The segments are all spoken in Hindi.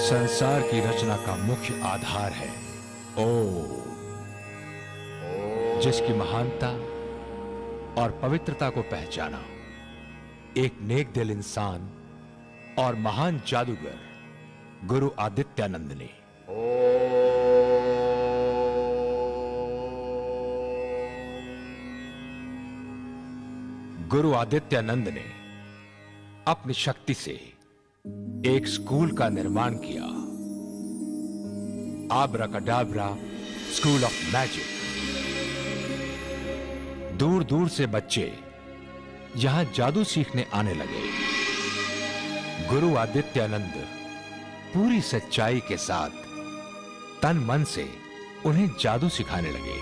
संसार की रचना का मुख्य आधार है ओम, जिसकी महानता और पवित्रता को पहचाना एक नेक दिल इंसान और महान जादूगर गुरु आदित्यानंद ने। गुरु आदित्यानंद ने अपनी शक्ति से एक स्कूल का निर्माण किया, आब्राकाडाब्रा स्कूल ऑफ मैजिक। दूर दूर से बच्चे यहां जादू सीखने आने लगे। गुरु आदित्यानंद पूरी सच्चाई के साथ तन मन से उन्हें जादू सिखाने लगे।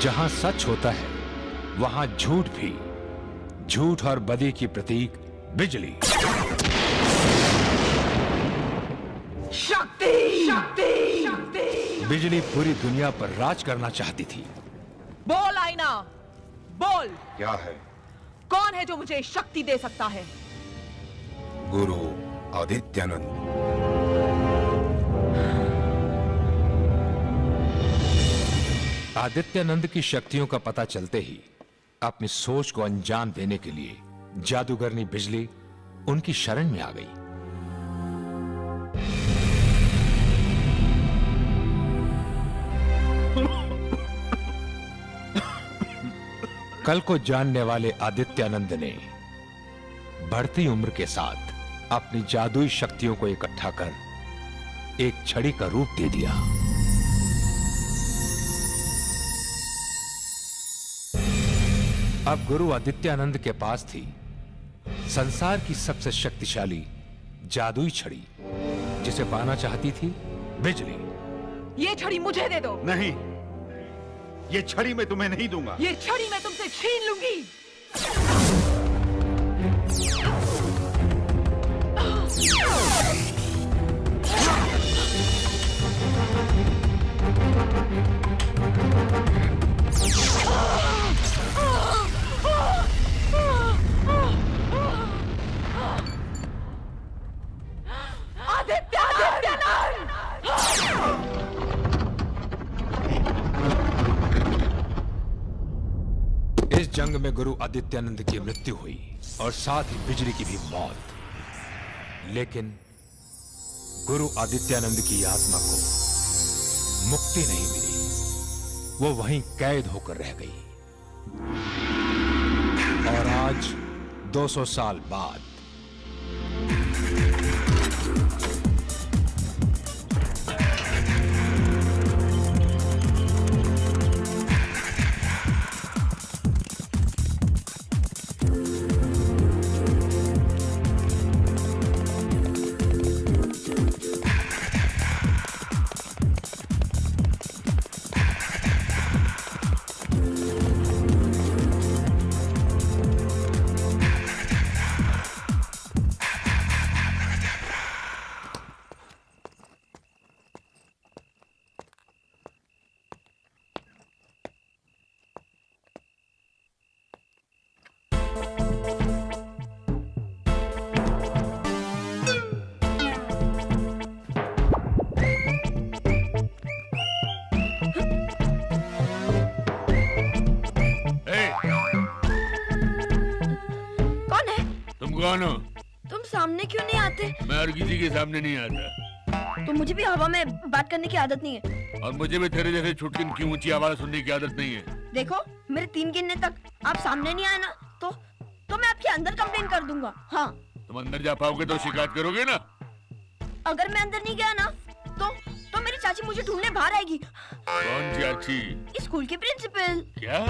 जहां सच होता है वहां झूठ भी, झूठ और बदी की प्रतीक बिजली। शक्ति शक्ति शक्ति। बिजली पूरी दुनिया पर राज करना चाहती थी। बोल आईना, बोल। क्या है? कौन है जो मुझे शक्ति दे सकता है? गुरु आदित्यानंद। आदित्यानंद की शक्तियों का पता चलते ही अपनी सोच को अंजाम देने के लिए जादूगरनी बिजली उनकी शरण में आ गई। कल को जानने वाले आदित्यानंद ने बढ़ती उम्र के साथ अपनी जादुई शक्तियों को इकट्ठा कर एक छड़ी का रूप दे दिया। अब गुरु आदित्यानंद के पास थी संसार की सबसे शक्तिशाली जादुई छड़ी, जिसे पाना चाहती थी बिजली। ये छड़ी मुझे दे दो। नहीं, ये छड़ी मैं तुम्हें नहीं दूंगा। ये छड़ी मैं तुमसे छीन लूंगी। इस जंग में गुरु आदित्यानंद की मृत्यु हुई और साथ ही बिजली की भी मौत। लेकिन गुरु आदित्यानंद की आत्मा को मुक्ति नहीं मिली, वो वहीं कैद होकर रह गई। और आज 200 साल बाद कौन हो? तुम सामने क्यों नहीं आते? मैं हर किसी के सामने नहीं आता। तो मुझे भी हवा में बात करने की आदत नहीं है। और मुझे भी तेरे जैसे छुटकिन की ऊंची आवाज सुनने की आदत नहीं है। देखो, मेरे 3 गिनने तक आप सामने नहीं आए ना तो मैं आपके अंदर कंप्लेन कर दूंगा। हाँ, तुम अंदर जा पाओगे तो शिकायत करोगे ना? अगर मैं अंदर नहीं गया ना तो मेरी चाची मुझे ढूंढने बाहर आएगी। कौन चाची? स्कूल की प्रिंसिपल। क्या?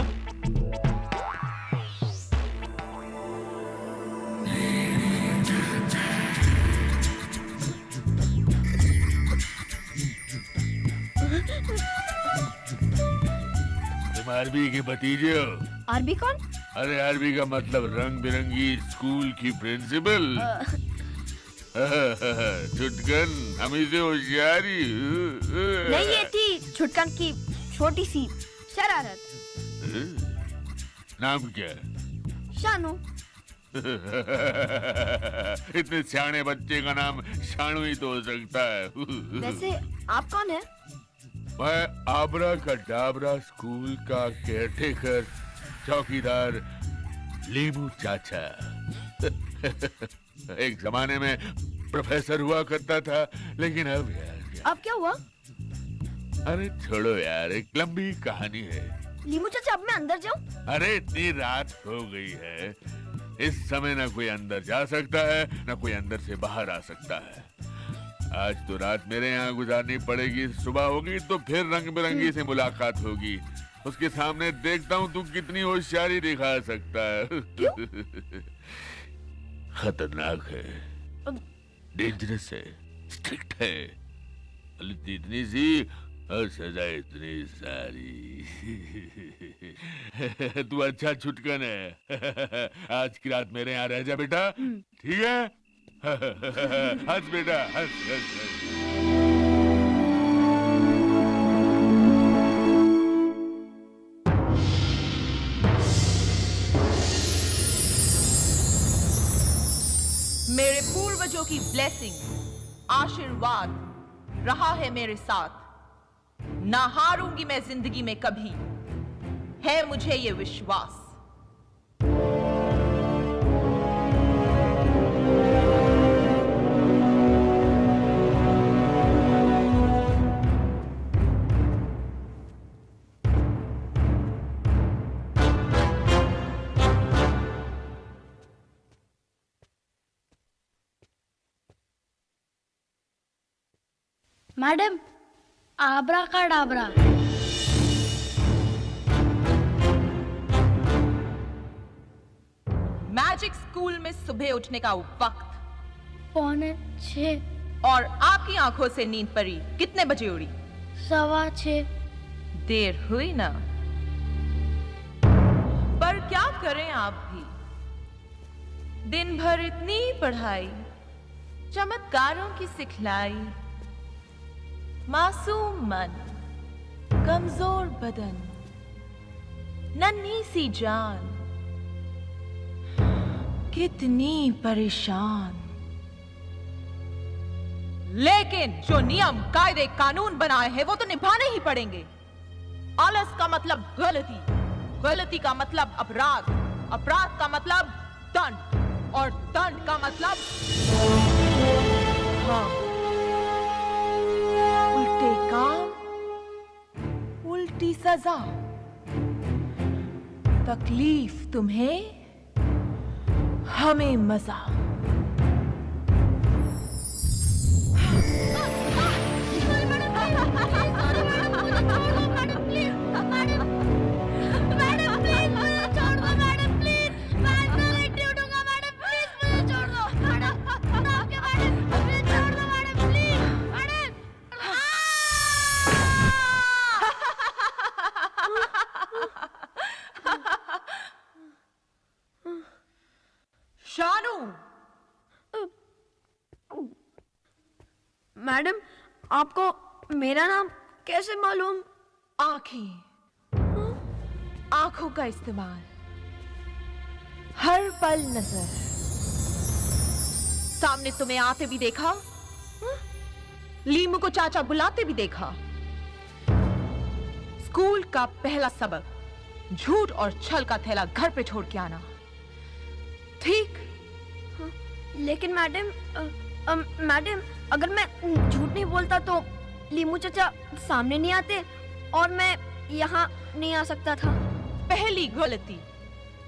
तुम आरबी के भतीजे हो? आरबी कौन? अरे आरबी का मतलब रंग बिरंगी स्कूल की प्रिंसिपल। छुटकन, हम इसे होशियारी। नहीं, ये थी छुटकन की छोटी सी शरारत। नाम क्या है? शानू। इतने सियाने बच्चे का नाम शानू ही तो हो सकता है। वैसे आप कौन है? मैं आबरा का डाबरा स्कूल का केयरटेकर चौकीदार लीमू चाचा। एक जमाने में प्रोफेसर हुआ करता था, लेकिन अब यार अब क्या हुआ? अरे छोड़ो यार, एक लंबी कहानी है। लीमू चाचा, अब मैं अंदर जाऊं? अरे इतनी रात हो गई है, इस समय ना कोई अंदर जा सकता है ना कोई अंदर से बाहर आ सकता है। आज तो रात मेरे यहाँ गुजारनी पड़ेगी, सुबह होगी तो फिर रंग बिरंगी से मुलाकात होगी। उसके सामने देखता हूँ तू कितनी होशियारी दिखा सकता है। खतरनाक है, डेंजरस है, स्ट्रिक्ट है, गलती इतनी सी और सजा इतनी सारी। तू अच्छा छुटकन है। आज की रात मेरे यहाँ रह जा बेटा, ठीक है? हंस बेटा, हंस हंस हंस। मेरे पूर्वजों की ब्लेसिंग, आशीर्वाद रहा है मेरे साथ। ना हारूंगी मैं जिंदगी में कभी, है मुझे ये विश्वास। मैडम, आबरा का डाबरा। मैजिक स्कूल में सुबह उठने का वक्त 5:45। और आपकी आंखों से नींद पड़ी कितने बजे उड़ी? 6:15। देर हुई ना, पर क्या करें आप भी। दिन भर इतनी पढ़ाई, चमत्कारों की सिखलाई, मासूम मन, कमजोर बदन, नन्ही सी जान, कितनी परेशान। लेकिन जो नियम कायदे कानून बनाए हैं वो तो निभाने ही पड़ेंगे। आलस का मतलब गलती, गलती का मतलब अपराध, अपराध का मतलब दंड, और दंड का मतलब हाँ, उल्टे काम, उल्टी सजा। तकलीफ तुम्हें, हमें मजा। शानू! मैडम, आपको मेरा नाम कैसे मालूम? आंखें, आंखों का इस्तेमाल, हर पल नजर। सामने तुम्हें आते भी देखा, लीमू को चाचा बुलाते भी देखा। स्कूल का पहला सबक झूठ और छल का थैला घर पे छोड़ के आना, ठीक? लेकिन मैडम, मैडम अगर मैं झूठ नहीं बोलता तो लीमू चाचा सामने नहीं आते और मैं यहाँ नहीं आ सकता था। पहली गलती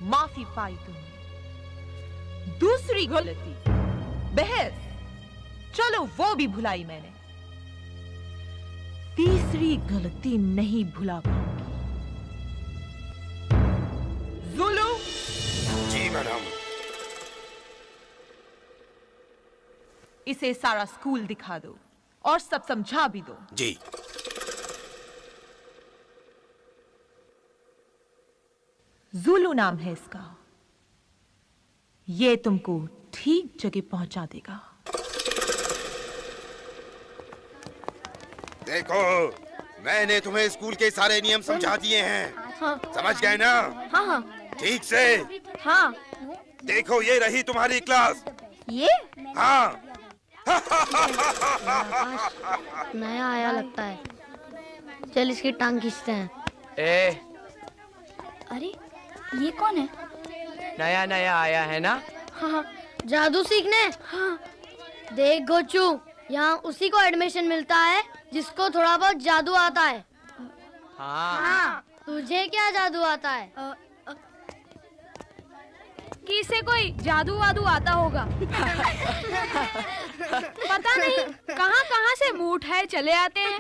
माफी पाई तुमने, दूसरी गलती बहस, चलो वो भी भुलाई मैंने, तीसरी गलती नहीं भुला पाऊंगी। जुलू! जी मैडम। इसे सारा स्कूल दिखा दो और सब समझा भी दो। जी। जुलू नाम है इसका, ये तुमको ठीक जगह पहुंचा देगा। देखो, मैंने तुम्हें स्कूल के सारे नियम समझा दिए हैं। हाँ समझ गए ना? हाँ हाँ ठीक से। हाँ। देखो ये रही तुम्हारी क्लास। ये हाँ। नया आया लगता है। चल इसकी टांग खींचते हैं। ए, अरे ये कौन है? नया नया आया है ना? हाँ हाँ जादू सीखने। हाँ। देख गोचू, यहाँ उसी को एडमिशन मिलता है जिसको थोड़ा बहुत जादू आता है। हाँ। तुझे क्या जादू आता है? किसे कोई जादू वादू आता होगा। पता नहीं कहाँ कहाँ से मूठ है चले आते हैं।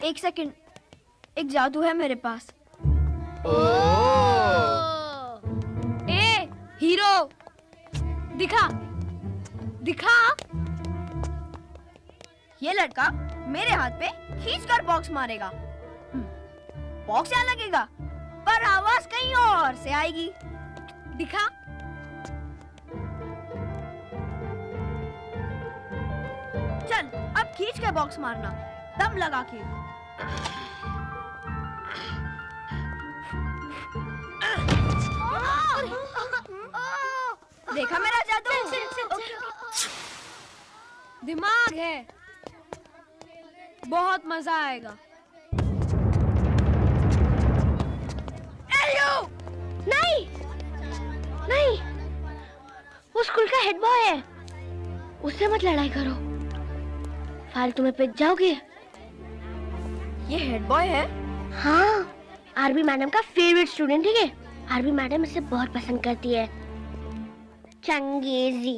एक सेकंड, एक जादू है मेरे पास। ए हीरो, दिखा दिखा। ये लड़का मेरे हाथ पे खींचकर बॉक्स मारेगा। बॉक्स यहाँ लगेगा पर आवाज कहीं और से आएगी। दिखा। चल अब खींच के बॉक्स मारना, दम लगा के। देखा मेरा जादू? दिमाग है, बहुत मजा आएगा। नहीं नहीं, वो स्कूल का हेड बॉय है, उससे मत लड़ाई करो, फालतू में पिट जाओगे। ये हेड बॉय है? हाँ, आरबी मैडम का फेवरेट स्टूडेंट, ठीक है? आरबी मैडम इसे बहुत पसंद करती है। चंगेजी।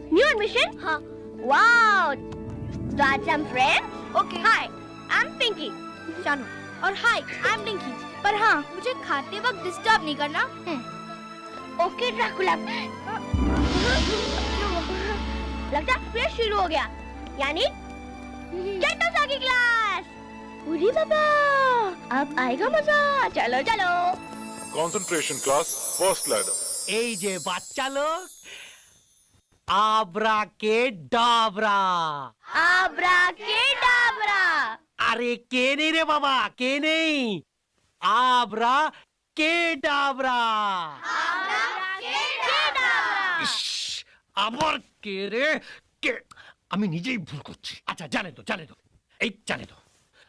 New admission? हाँ। Wow, that's some friends. Okay. Hi, I am Pinky. Shanu. और हाय, आई एम डिंकी। पर हाँ, मुझे खाते वक्त डिस्टर्ब नहीं करना। Okay Dracula. लगता है फिर शुरू हो गया, यानी केटोसा की क्लास। उरी बाबा, अब आएगा मजा। चलो चलो। Concentration class, first ladder. এই যে বাচ্চা লোক, আবরা কে ডাবরা। आब्रा के डाबरा। আরে কে নেই রে বাবা, কে নেই? আবরা কে ডাবরা। ইস, আবার কে রে কে? আমি নিজেই ভুল করছি। আচ্ছা জানে তো এই जाने दो।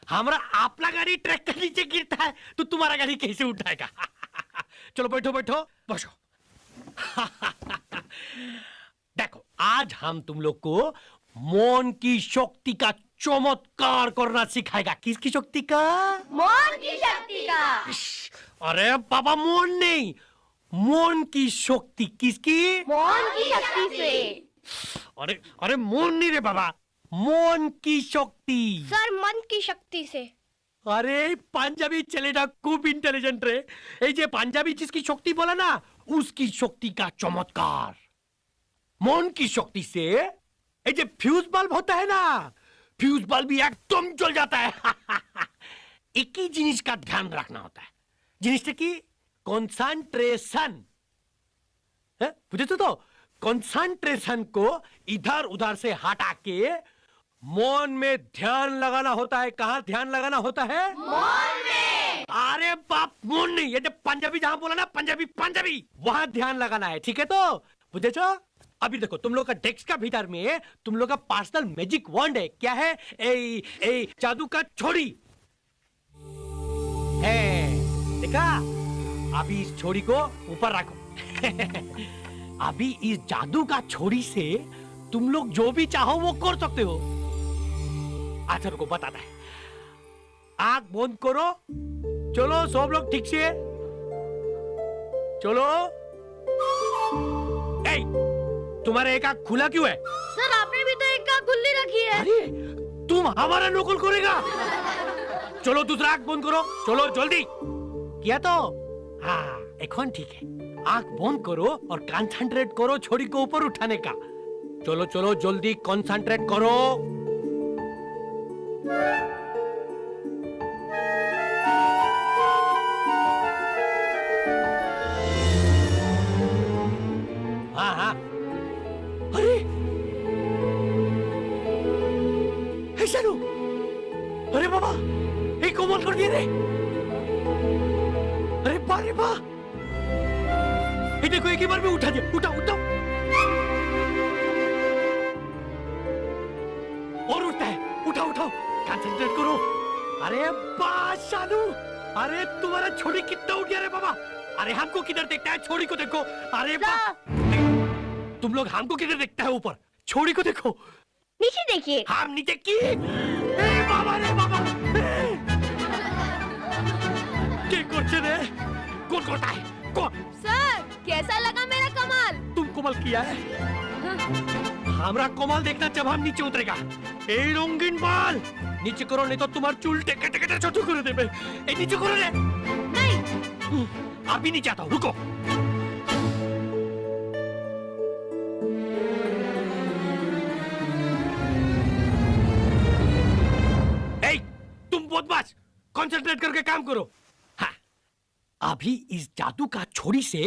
हमारा अपना गाड़ी ट्रैक के नीचे गिरता है तो तुम्हारा गाड़ी कैसे उठाएगा? चलो बैठो बैठो बसो। देखो आज हम तुम लोग को मौन की शक्ति का चमत्कार करना सिखाएगा। किसकी शक्ति का? मौन की शक्ति का। अरे बाबा मौन नहीं, मौन की शक्ति। किसकी? मौन की शक्ति से। अरे अरे मौन नहीं रे बाबा, मौन की शक्ति। सर मन की शक्ति से। अरे पंजाबी ছেলেটা खूब इंटेलिजेंट रे। এই যে पंजाबी जिसकी शक्ति बोला ना, उसकी शक्ति का चमत्कार। मौन की शक्ति से ये जो फ्यूज बल्ब होता है ना, फ्यूज बल्ब भी एकदम जल जाता है। एक ही जिनिस का ध्यान रखना होता है, जिनिस की कंसंट्रेशन। बुझे तो कंसंट्रेशन को इधर उधर से हटा के मौन में ध्यान लगाना होता है। कहाँ ध्यान लगाना होता है? मौन में। अरे बाप, मौन नहीं, ये जो पंजाबी जहां बोला ना, पंजाबी वहां ध्यान लगाना है, ठीक है? तो बुझे छो? अभी देखो तुम लोग का डेस्क का भीतर में तुम लोग का पर्सनल मैजिक वॉन्ड है। क्या है? ए जादू का छोड़ी है, देखा? अभी इस छोड़ी को ऊपर रखो। अभी इस जादू का छोड़ी से तुम लोग जो भी चाहो वो कर सकते हो। अच्छा रुको बताता है। आंख बंद करो, चलो सब लोग ठीक से चलो। तुम्हारे एक आंख खुला क्यों है? सर आपने भी तो एक आंख खुली रखी है। अरे तुम हमारा नकल करेगा? चलो दूसरा आंख बंद करो, चलो जल्दी। किया तो? हाँ এখন ठीक है। आंख बंद करो और कंसंट्रेट करो छोड़ी को ऊपर उठाने का। चलो चलो जल्दी कंसंट्रेट करो। हाँ हाँ। अरे गया रे। अरे बा रे बा, ये देखो एक ही बार में उठा दिया। उठाओ उठाओ, और उठता है। उठाओ उठाओ, कंसंट्रेट करो। अरे बा शालू, अरे तुम्हारा छोड़ी कितना उठ गया रे बाबा। अरे हमको किधर देखता है, छोड़ी को देखो। अरे बा, तुम लोग हमको किधर देखता है ऊपर, छोड़ी को देखो। नीचे देखिए। हम नीचे की। ए बाबा रे बाबा, क्या करते रे? कौन करता है? कौन? सर, कैसा लगा मेरा कमाल? तुम कमाल किया है। हमारा कमाल देखना जब हम नीचे उतरेगा। ए रंगीन बाल, नीचे करो नहीं तो तुम्हारे चूल टेके टेके छोटे कर दे। ए नीचे करो रे। नहीं, अभी नहीं चाहता हूँ, रुको। तुम बदमाश, कंसंट्रेट करके काम करो। हाँ, अभी इस जादू का छोड़ी से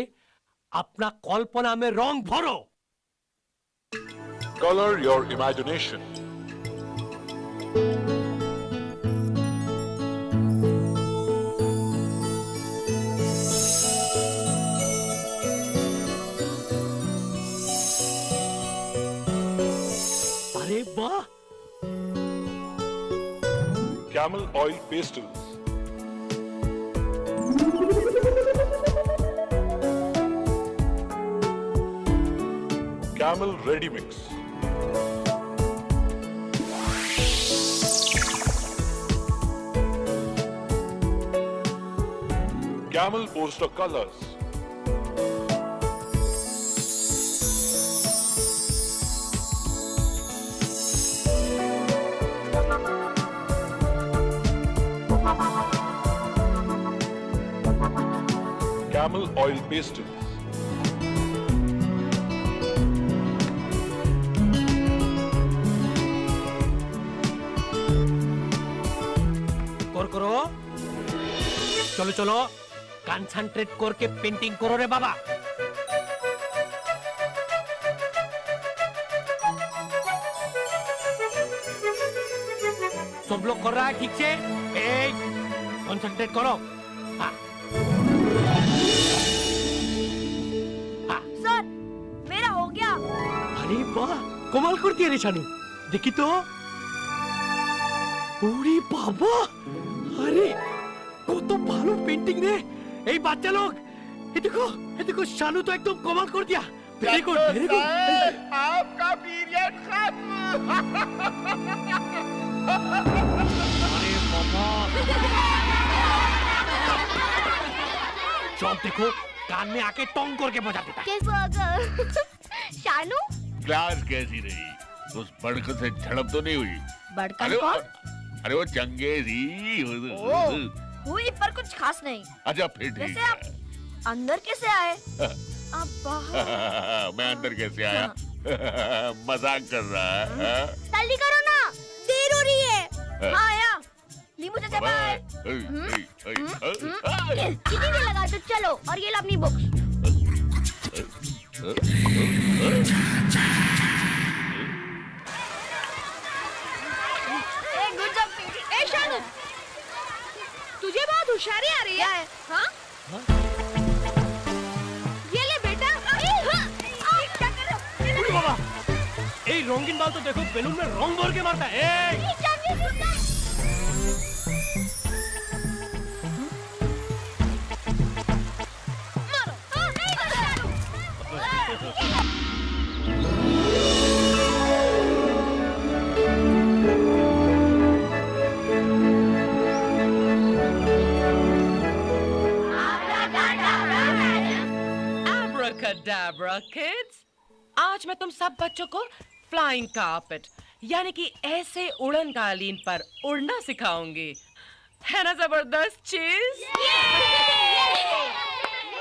अपना कल्पना में रंग भरो। Color your imagination. अरे वाह, Camel oil pastels. Camel ready mix. Camel poster colors. Camel oil pastels. करो, चलो चलो, कंसंट्रेट करके पेंटिंग करो रे बाबा। सब लोग कर रहा है ठीक से? कंसंट्रेट करो। हाँ। हाँ। सर, मेरा हो गया। अरे वाह, कमाल करती है रे शानू, देखी तो। ओरे बाबा, अरे কত ভালো পেইন্টিং রে। এই বাচ্চা লোক, এই দেখো শানু তো একদম কমাল করে दिया। Very good, very good. आपका पीरियड खत्म। अरे बाबा, चौक देखो, कान में आके टोंग करके बजा देता है। कैसा होगा? शानू, क्लास कैसी रही? उस बड़क से झड़प तो नहीं हुई? बड़कन कौन? अरे वो चंगेजी हुई, पर कुछ खास नहीं। अच्छा फिर ठीक वैसे है। आप अंदर कैसे आए? आप बाहर। मैं अंदर कैसे आया? मजाक कर रहा है। जल्दी करो ना, देर हो रही है। हाँ आया। लीमू चाचा बाय। कितनी देर लगा तो चलो, और ये लो अपनी बुक्स। Good job Pinky. ए शानू, तुझे बहुत होशियारी आ रही है। हाँ? ये ले बेटा। क्या कर रहे हो? बाबा, ए रंगीन बाल तो देखो, बैलून में रंग भर के मारता है। Abracadabra kids, आज मैं तुम सब बच्चों को फ्लाइंग कार्पेट यानी कि ऐसे उड़न कालीन पर उड़ना सिखाऊंगी। है ना जबरदस्त चीज?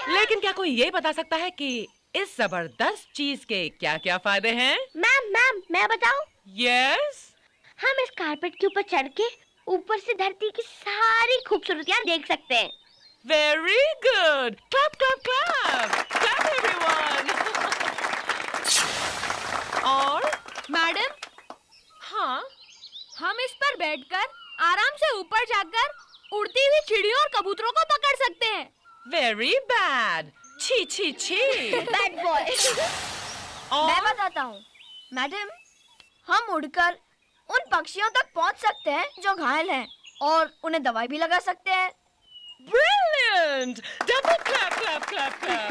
लेकिन क्या कोई ये बता सकता है कि इस जबरदस्त चीज के क्या-क्या फायदे हैं? मैम, मैं बताऊं? यस। हम इस कारपेट के ऊपर चढ़ के ऊपर से धरती की सारी खूबसूरतियां देख सकते हैं। Very good. Clap, clap, clap. Clap everyone. और मैडम, हाँ, हम इस पर बैठकर आराम से ऊपर जाकर उड़ती हुई चिड़ियों और कबूतरों को पकड़ सकते हैं। वेरी बैड, छी छी छी। Bad boy. मैं बताता हूँ मैडम, हम उड़कर उन पक्षियों तक पहुँच सकते हैं जो घायल हैं और उन्हें दवाई भी लगा सकते हैं। Brilliant! Double clap clap clap clap.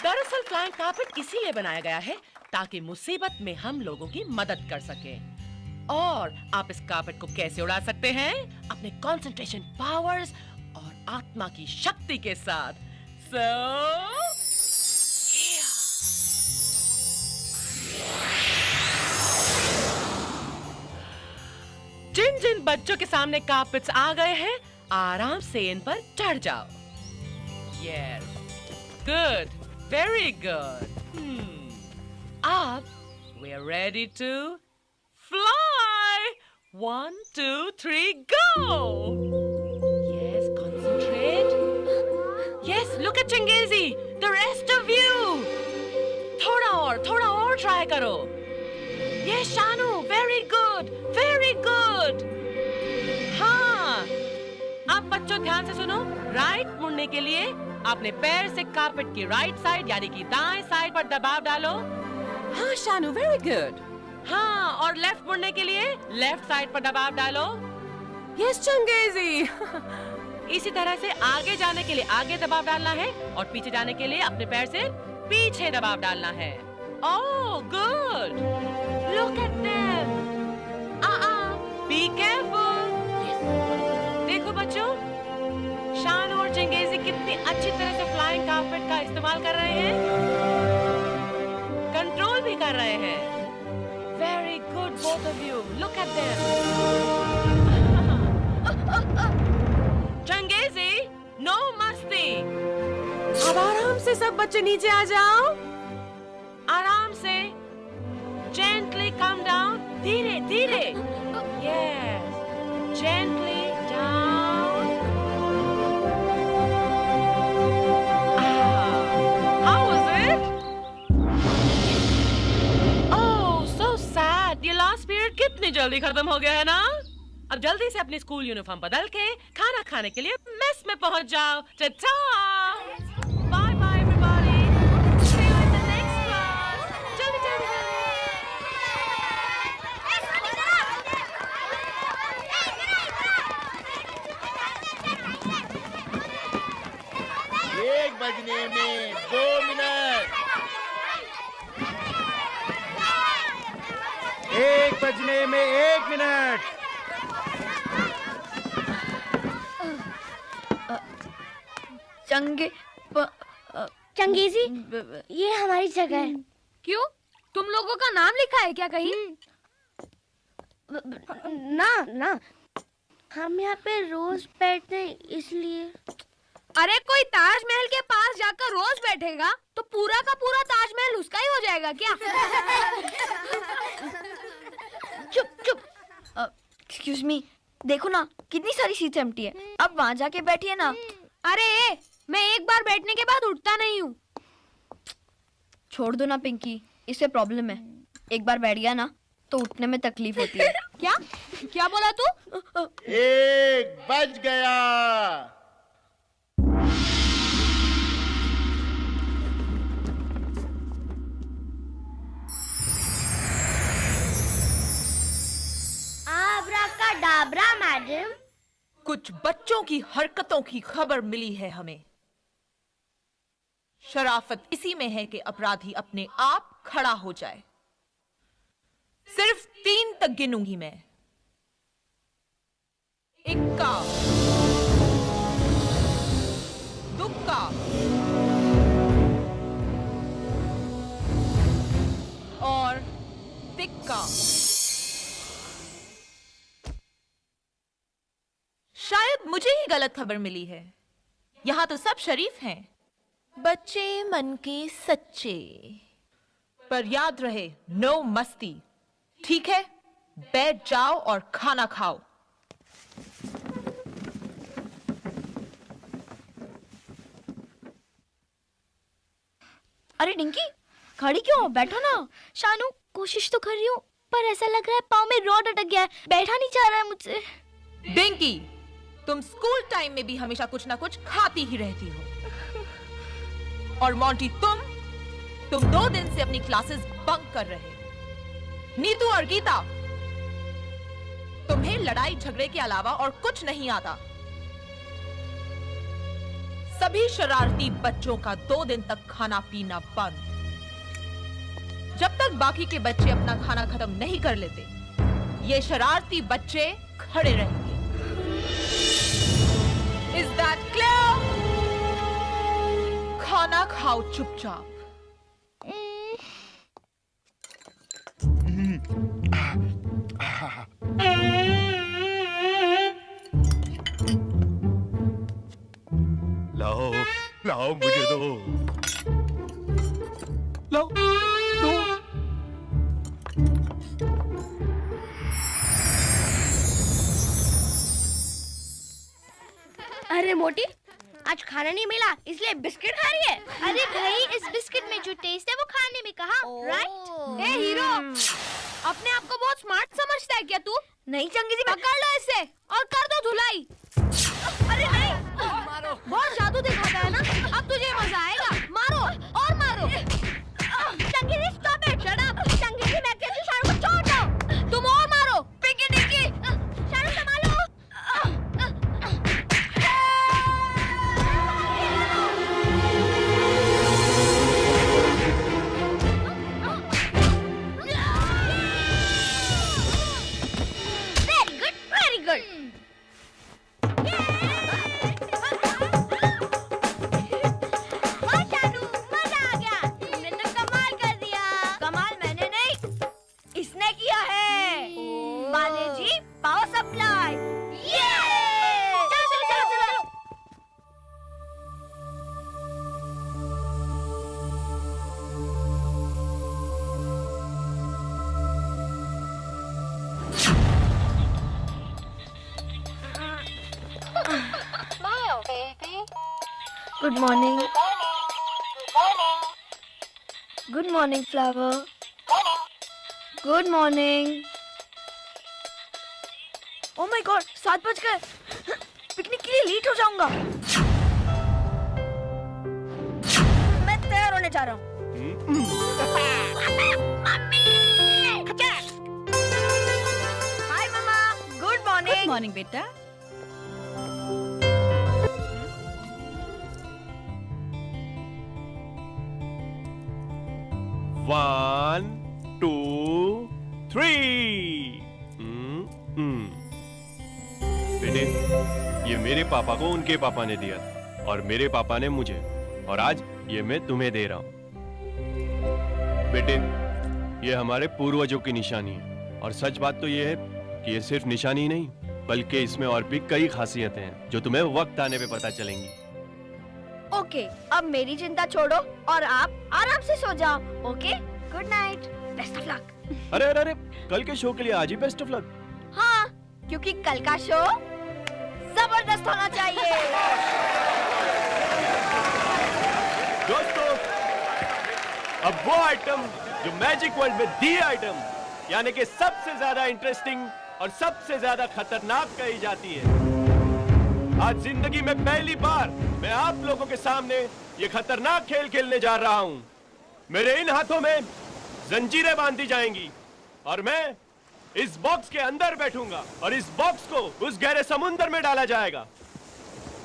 दरअसल फ्लाइंग कार्पेट इसीलिए बनाया गया है ताकि मुसीबत में हम लोगों की मदद कर सकें। और आप इस कार्पेट को कैसे उड़ा सकते हैं? अपने कंसंट्रेशन पावर्स और आत्मा की शक्ति के साथ। जिन जिन बच्चों के सामने कार्पेट्स आ गए हैं, आराम से इन पर चढ़ जाओ। Yes, good, very good. अब we are ready to fly. 1, 2, 3, go! Yes, concentrate. Yes, look at Changezi. The rest of you. थोड़ा और try करो। Yes, Shanu, very good, very good. हाँ, अब बच्चों ध्यान से सुनो। राइट मुड़ने के लिए अपने पैर से कार्पेट की राइट साइड यानी कि दाएं साइड पर दबाव डालो। हाँ शानू, वेरी गुड। हाँ, और लेफ्ट मुड़ने के लिए लेफ्ट साइड पर दबाव डालो। यस चंगेजी। इसी तरह से आगे जाने के लिए आगे दबाव डालना है और पीछे जाने के लिए अपने पैर से पीछे दबाव डालना है। Oh good, look at them. Be careful. देखो बच्चों, शानू और चंगेजी कितनी अच्छी तरह से फ्लाइंग कार्पेट का इस्तेमाल कर रहे हैं, कंट्रोल भी कर रहे हैं। Very good both of you, look at them. Changezi, no मस्ती। अब आराम से सब बच्चे नीचे आ जाओ। आराम से, जेंटली कम डाउन, धीरे धीरे। Yes, gently down. How was it? Oh, so sad. ये लास्ट पीरियड कितनी जल्दी खत्म हो गया है ना? अब जल्दी से अपनी स्कूल यूनिफॉर्म बदल के खाना खाने के लिए मेस में पहुंच जाओ। Tata! Bye bye everybody. See you in the next class. जल्दी जल्दी जल्दी। एक बजने में 2 मिनट। 1 बजने में 1 मिनट। चंगेजी, ये हमारी जगह है। क्यों? तुम लोगों का नाम लिखा है क्या कहीं? ना, हम यहाँ पे रोज बैठते हैं इसलिए। अरे कोई ताजमहल के पास जाकर रोज बैठेगा तो पूरा का पूरा ताजमहल उसका ही हो जाएगा क्या? चुप। एक्सक्यूज मी, देखो ना कितनी सारी सीट्स एम्प्टी है। अब वहाँ जाके बैठिए ना। अरे मैं एक बार बैठने के बाद उठता नहीं हूँ। छोड़ दो ना पिंकी, इससे प्रॉब्लम है। एक बार बैठ गया ना तो उठने में तकलीफ होती है। क्या बोला तू? 1 बज गया। आब्राकाडाब्रा मैडम। कुछ बच्चों की हरकतों की खबर मिली है हमें। शराफत इसी में है कि अपराधी अपने आप खड़ा हो जाए। सिर्फ 3 तक गिनूंगी मैं। 1 2 और 3। शायद मुझे ही गलत खबर मिली है। यहां तो सब शरीफ हैं, बच्चे मन के सच्चे। पर याद रहे, नो मस्ती, ठीक है? बैठ जाओ और खाना खाओ। अरे डिंकी, खड़ी क्यों हो? बैठो ना। शानू, कोशिश तो कर रही हूँ पर ऐसा लग रहा है पाँव में रॉड अटक गया है, बैठा नहीं जा रहा है मुझसे। डिंकी, तुम स्कूल टाइम में भी हमेशा कुछ ना कुछ खाती ही रहती हो। और मोंटी तुम 2 दिन से अपनी क्लासेस बंक कर रहे हो। नीतू और गीता, तुम्हें लड़ाई झगड़े के अलावा और कुछ नहीं आता। सभी शरारती बच्चों का 2 दिन तक खाना पीना बंद। जब तक बाकी के बच्चे अपना खाना खत्म नहीं कर लेते, ये शरारती बच्चे खड़े रहेंगे। Is that clear? खाना खाओ चुपचाप। लाओ मुझे दो। लो दो। अरे मोटी, आज खाना नहीं मिला इसलिए बिस्किट खा रही है। अरे भाई, इस बिस्किट में जो टेस्ट है वो खाने में कहा, राइट? ए हीरो, अपने आप को बहुत स्मार्ट समझता है क्या तू? नहीं चंगी जी, पकड़ लो इसे और कर दो धुलाई। अरे नहीं, मारो। बहुत जादू दिखाता है ना, अब तुझे मजा आएगा। मारो और मारो। चंगी जी स्टॉप इट। Shut up. चंगी जी, मैं कहती हूँ शाहरुख को छोड़ दो। तुम और मारो। पिंकी डिंकी, शाहरुख संभालो। Very good. Good morning. Good morning, flower. Good morning. Oh my God, 7 बज गए। पिकनिक के लिए लेट हो जाऊंगा। मैं तैयार होने जा रहा हूँ। Hi, Mama. Good morning. Good morning, बेटा। One, 2, 3। बेटे, ये मेरे पापा को उनके पापा ने दिया और मेरे पापा ने मुझे, और आज ये मैं तुम्हें दे रहा हूँ। बेटे, ये हमारे पूर्वजों की निशानी है, और सच बात तो ये है कि ये सिर्फ निशानी नहीं, बल्कि इसमें और भी कई खासियतें हैं जो तुम्हें वक्त आने पे पता चलेंगी। ओके, अब मेरी चिंता छोड़ो और आप आराम से सो जाओ। Okay, good night, best of luck. अरे अरे अरे, कल के शो के लिए आज ही बेस्ट ऑफ लक। हाँ, क्योंकि कल का शो जबरदस्त होना चाहिए। दोस्तों, अब वो आइटम जो मैजिक वर्ल्ड में दी आइटम, यानी कि सबसे ज्यादा इंटरेस्टिंग और सबसे ज्यादा खतरनाक कही जाती है। आज जिंदगी में पहली बार मैं आप लोगों के सामने ये खतरनाक खेल खेलने जा रहा हूं। मेरे इन हाथों में जंजीरें बांधी जाएंगी और मैं इस बॉक्स के अंदर बैठूंगा और इस बॉक्स को उस गहरे समुद्र में डाला जाएगा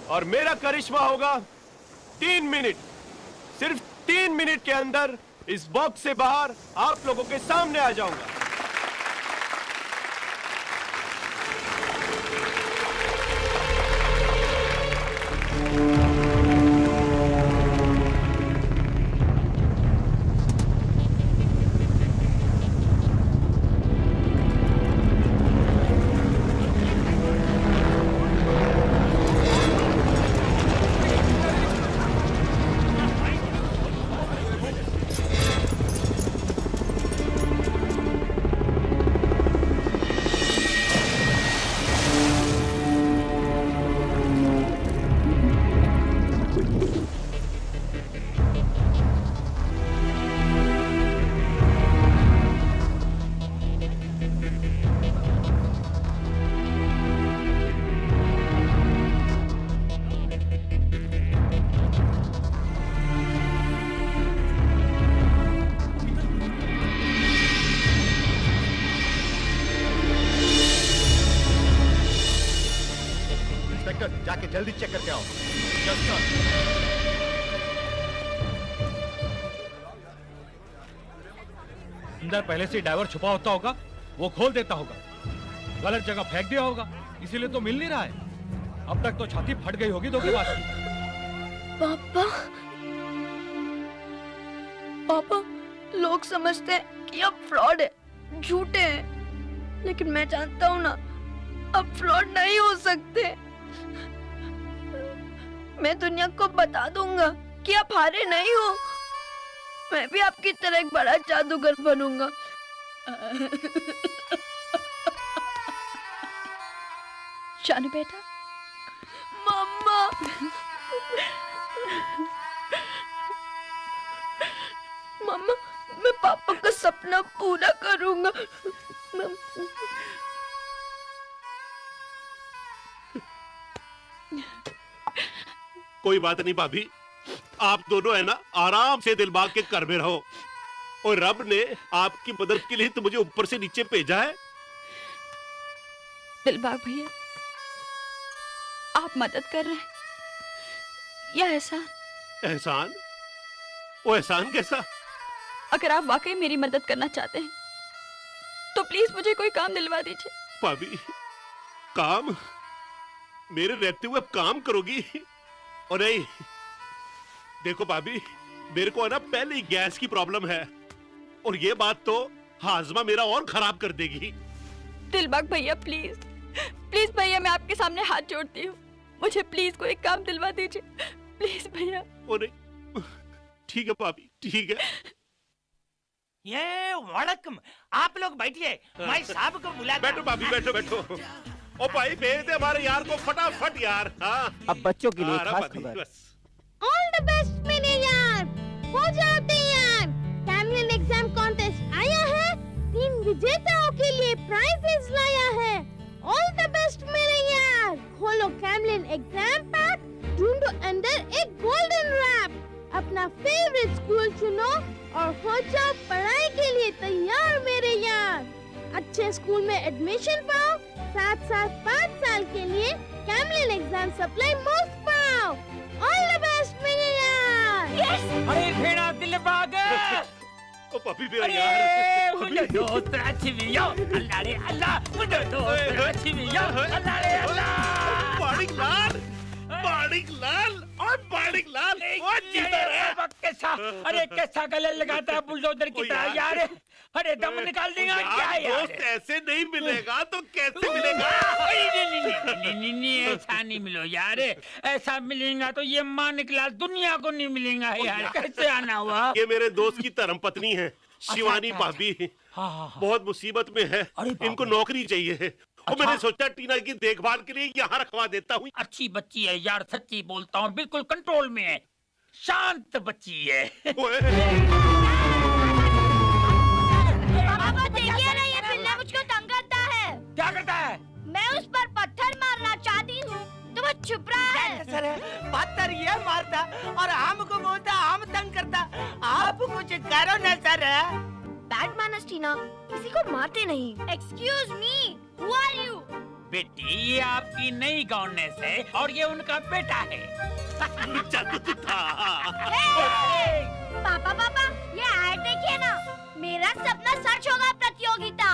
और मेरा करिश्मा होगा 3 मिनट। सिर्फ 3 मिनट के अंदर इस बॉक्स से बाहर आप लोगों के सामने आ जाऊंगा। जाके जल्दी चेक करके आओ। अंदर पहले से ड्राइवर छुपा होता होगा, वो खोल देता होगा, गलत जगह फेंक दिया होगा, इसीलिए तो मिल नहीं रहा है। अब तक तो छाती फट गई होगी धोखेबाज की। पापा, पापा, लोग समझते हैं कि अब फ्रॉड है, झूठे हैं, लेकिन मैं जानता हूँ ना, अब फ्रॉड नहीं हो सकते। मैं दुनिया को बता दूंगा कि आप हारे नहीं हो। मैं भी आपकी तरह एक बड़ा जादूगर बनूंगा। शानू बेटा, मम्मा, मम्मा, मैं पापा का सपना पूरा करूंगा। कोई बात नहीं भाभी, आप दोनों है ना आराम से दिलबाग के घर में रहो, और रब ने आपकी मदद के लिए तो मुझे ऊपर से नीचे भेजा है। दिलबाग भैया, आप मदद कर रहे हैं या एहसान? एहसान? वो एहसान कैसा? अगर आप वाकई मेरी मदद करना चाहते हैं तो प्लीज मुझे कोई काम दिलवा दीजिए। भाभी, काम? मेरे रहते हुए काम करोगी? और नहीं, देखो भाभी, मेरे को है ना पहले ही गैस की प्रॉब्लम है, और ये बात तो हाजमा मेरा और खराब कर देगी। दिलबाग भैया प्लीज, प्लीज भैया, मैं आपके सामने हाथ जोड़ती हूँ, मुझे प्लीज कोई काम दिलवा दीजिए, प्लीज भैया। ओ नहीं, ठीक है भाभी, ठीक है। ये वड़कम, आप लोग बैठिए, मैं साहब को बुला। बैठो भाभी, बैठो बैठो। ओ भाई, भेज दे हमारे यार को फटाफट यार। हाँ, अब बच्चों के लिए खास खबर। ऑल द बेस्ट मेरे यार, हो जाओ तैयार। कैमलिन एग्जाम कॉन्टेस्ट आया है, 3 विजेताओं के लिए प्राइजेस लाया है। ऑल द बेस्ट मेरे यार, खोलो कैमलिन एग्जाम पैक, ढूंढो अंदर एक गोल्डन रैप, अपना फेवरेट स्कूल चुनो और हो जाओ पढ़ाई के लिए तैयार मेरे यार। अच्छे स्कूल में एडमिशन पाओ, साथ साथ 5 साल के लिए कैमलिन एग्जाम सप्लाई मुफ्त पाओ। ऑल द बेस्ट मेरे यार। यस, अरे भेड़ा दिलबाग, ओ पपी मेरा यार, मुझे दोस्त अच्छी भी यो, अल्लाह रे अल्लाह, मुझे दोस्त अच्छी भी यो, अल्लाह रे अल्लाह। बाड़िक लाल, बाड़िक लाल, और बाड़िक लाल, और जीता रहे। कैसा, अरे कैसा गले लगाता है बुलडोजर की तरह यार, अरे दम निकाल देगा क्या यार। दोस्त ऐसे नहीं मिलेगा तो कैसे मिलेगा? नहीं, ऐसा नहीं मिलो यार, ऐसा मिलेगा तो ये माँ निकला दुनिया को नहीं मिलेगा यार, कैसे आना हुआ। ये मेरे दोस्त की धर्मपत्नी है, शिवानी भाभी, बहुत मुसीबत में है, इनको नौकरी चाहिए, और मैंने सोचा टीना की देखभाल के लिए यहाँ रखवा देता हूँ। अच्छी बच्ची है यार, सच्ची बोलता हूँ, बिल्कुल कंट्रोल में है, शांत बच्ची है। पापा देखिए ना, ये बिल्ला मुझको तंग करता है। क्या करता है? मैं उस पर पत्थर मारना चाहती हूँ तो वो छुप रहा है। सर, पत्थर ये मारता और आम को बोलता आम तंग करता, आप कुछ करो ना सर। बैड मैनर्स टीना, किसी को मारते नहीं। Excuse me, who are you? बेटी, ये आपकी नई गवर्नेंस है और ये उनका बेटा है। पापा पापा, ये ऐड देखिए ना, मेरा सपना सच होगा प्रतियोगिता।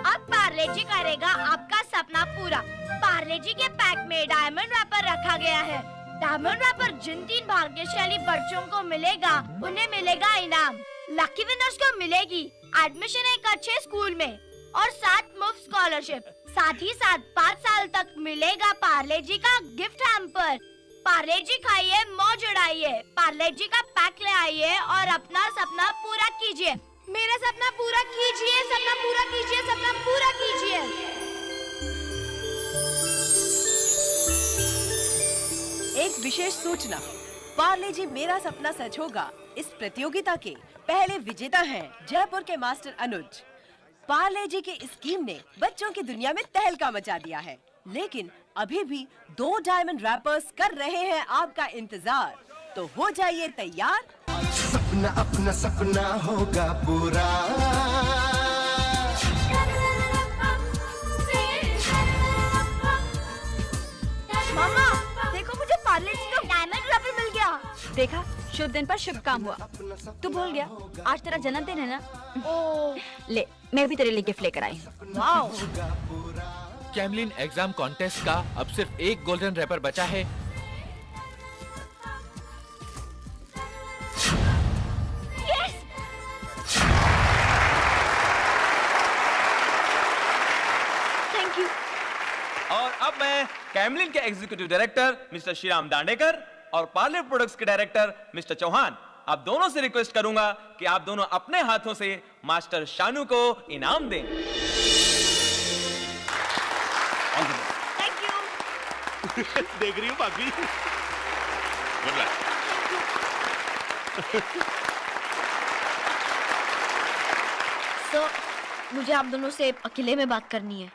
अब पार्ले जी करेगा आपका सपना पूरा। पार्ले जी के पैक में डायमंड रैपर रखा गया है। डायमंड रैपर जिन 3 भाग्यशाली बच्चों को मिलेगा, उन्हें मिलेगा इनाम। लकी विनर्स को मिलेगी एडमिशन एक अच्छे स्कूल में और 7 मुफ्त स्कॉलरशिप। साथ ही साथ 5 साल तक मिलेगा पार्ले जी का गिफ्ट हैम्पर। पार्ले जी खाइए, मौज उड़ाइए, पार्ले जी का पैक ले आइए और अपना सपना पूरा कीजिए। मेरा सपना पूरा कीजिए, सपना पूरा कीजिए, सपना पूरा कीजिए। एक विशेष सूचना, पार्ले जी मेरा सपना सच होगा इस प्रतियोगिता के पहले विजेता हैं जयपुर के मास्टर अनुज। पार्ले जी की स्कीम ने बच्चों की दुनिया में तहलका मचा दिया है, लेकिन अभी भी 2 डायमंड रैपर्स कर रहे हैं आपका इंतजार, तो हो जाइए तैयार। सपना अपना सपना होगा पूरा। मामा देखो, पार्ले जी को डायमंड रैपर मिल गया। देखा, शुभ दिन पर शुभ काम हुआ। तू भूल गया आज तेरा जन्मदिन है ना? ले, मैं भी तेरे लिए गिफ्ट लेकर आई हूँ। वाओ। कैमलिन एग्जाम कॉन्टेस्ट का अब सिर्फ एक गोल्डन रैपर बचा है। Thank you. और अब मैं कैमलिन के executive director mister Shriram Dandekar और पार्ले प्रोडक्ट्स के डायरेक्टर मिस्टर चौहान, आप दोनों से रिक्वेस्ट करूंगा कि आप दोनों अपने हाथों से मास्टर शानू को इनाम दें। Thank you. देख रही हूँ भाभी। सर, मुझे आप दोनों से अकेले में बात करनी है।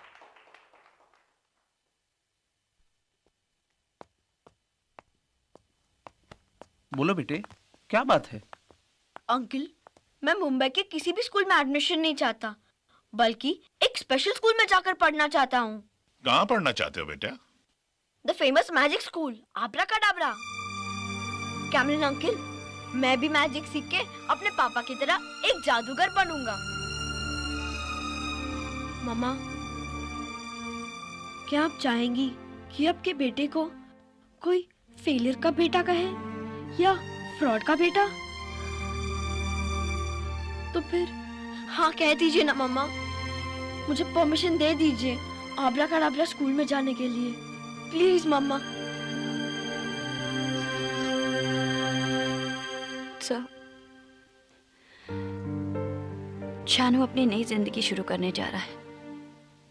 बोलो बेटे, क्या बात है? अंकल, मैं मुंबई के किसी भी स्कूल में एडमिशन नहीं चाहता, बल्कि एक स्पेशल स्कूल में जाकर पढ़ना चाहता हूँ। कहाँ पढ़ना चाहते हो बेटा? The famous magic school, abracadabra. Camlin uncle, मैं भी मैजिक सीख के अपने पापा की तरह एक जादूगर बनूंगा। मामा, क्या आप चाहेंगी कि आपके बेटे को कोई फेलियर का बेटा कहे या फ्रॉड का बेटा? तो फिर हाँ कह दीजिए ना मम्मा, मुझे परमिशन दे दीजिए आब्राकाडाब्रा स्कूल में जाने के लिए, प्लीज मम्मा। सर, शानू अपनी नई जिंदगी शुरू करने जा रहा है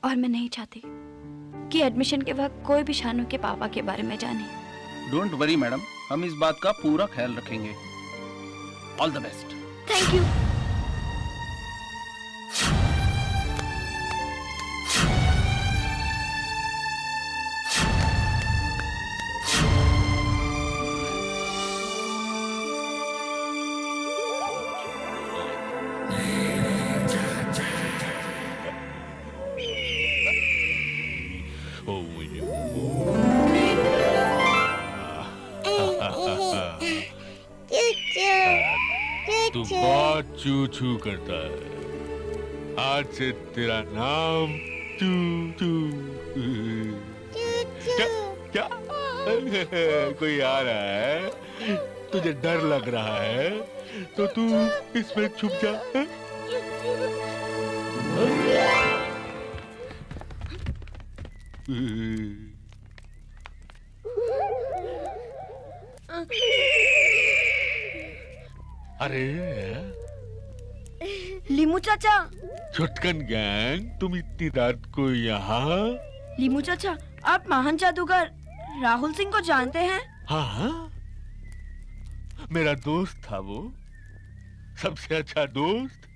और मैं नहीं चाहती कि एडमिशन के वक्त कोई भी शानू के पापा के बारे में जाने। डोंट वरी मैडम, हम इस बात का पूरा ख्याल रखेंगे। All the best. Thank you. तू बहुत चू चू करता है, आज से तेरा नाम चू चू। क्या कोई आ रहा है, तुझे डर लग रहा है तो तू इसमें छुप जा। अरे लीमू चाचा। छुटकन गैंग, तुम इतनी रात को यहाँ? लीमू चाचा, आप महान जादूगर राहुल सिंह को जानते हैं? हाँ, मेरा दोस्त था वो, सबसे अच्छा दोस्त।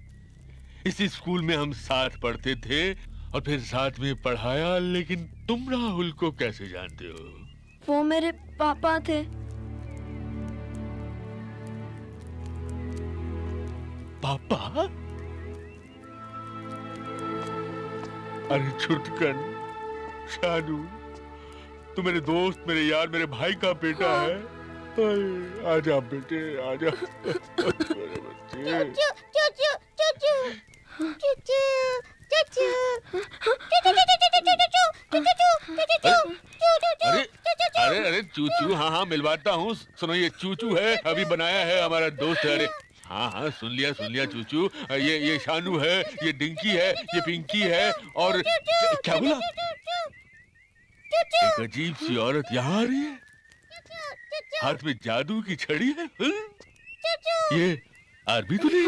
इसी स्कूल में हम साथ पढ़ते थे और फिर साथ में पढ़ाया। लेकिन तुम राहुल को कैसे जानते हो? वो मेरे पापा थे। पापा? अरे छुटकन, शानू, तू मेरे दोस्त, मेरे यार, मेरे भाई का बेटा है। आजा बेटे, आजा। मेरे बच्चे। अरे अरे चूचू, हाँ हाँ मिलवाता हूँ। सुनो, ये चूचू है, अभी बनाया है, हमारा दोस्त है। अरे हाँ हाँ, सुन लिया चूचू। ये शानू है, ये डिंकी है, ये पिंकी है, और क्या बोला? एक अजीब सी औरत यहाँ आ रही है, हाथ में जादू की छड़ी है। ये आरबी तो नहीं?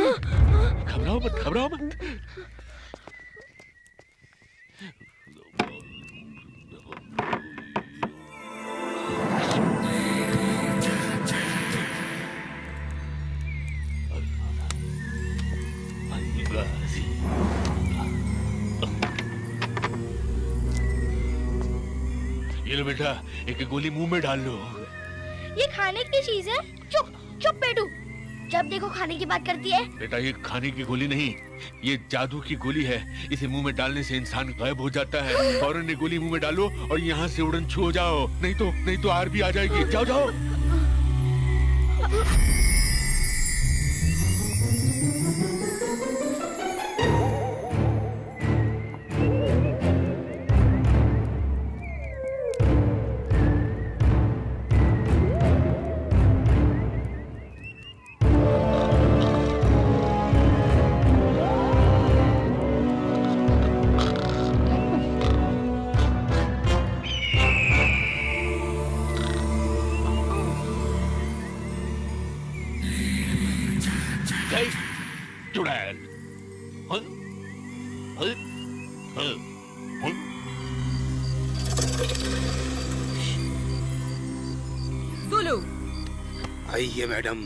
घबराओ मत, घबराओ मत। ये लो बेटा, एक गोली मुंह में डाल लो। ये खाने की चीज है? चुप चुप बेटू, जब देखो खाने की बात करती है। बेटा ये खाने की गोली नहीं, ये जादू की गोली है। इसे मुंह में डालने से इंसान गायब हो जाता है। फौरन ये गोली मुंह में डालो और यहाँ से उड़न छू हो जाओ, नहीं तो आरबी आ जाएगी। जाओ जाओ। चुड़ैल। सुलू। आइए मैडम।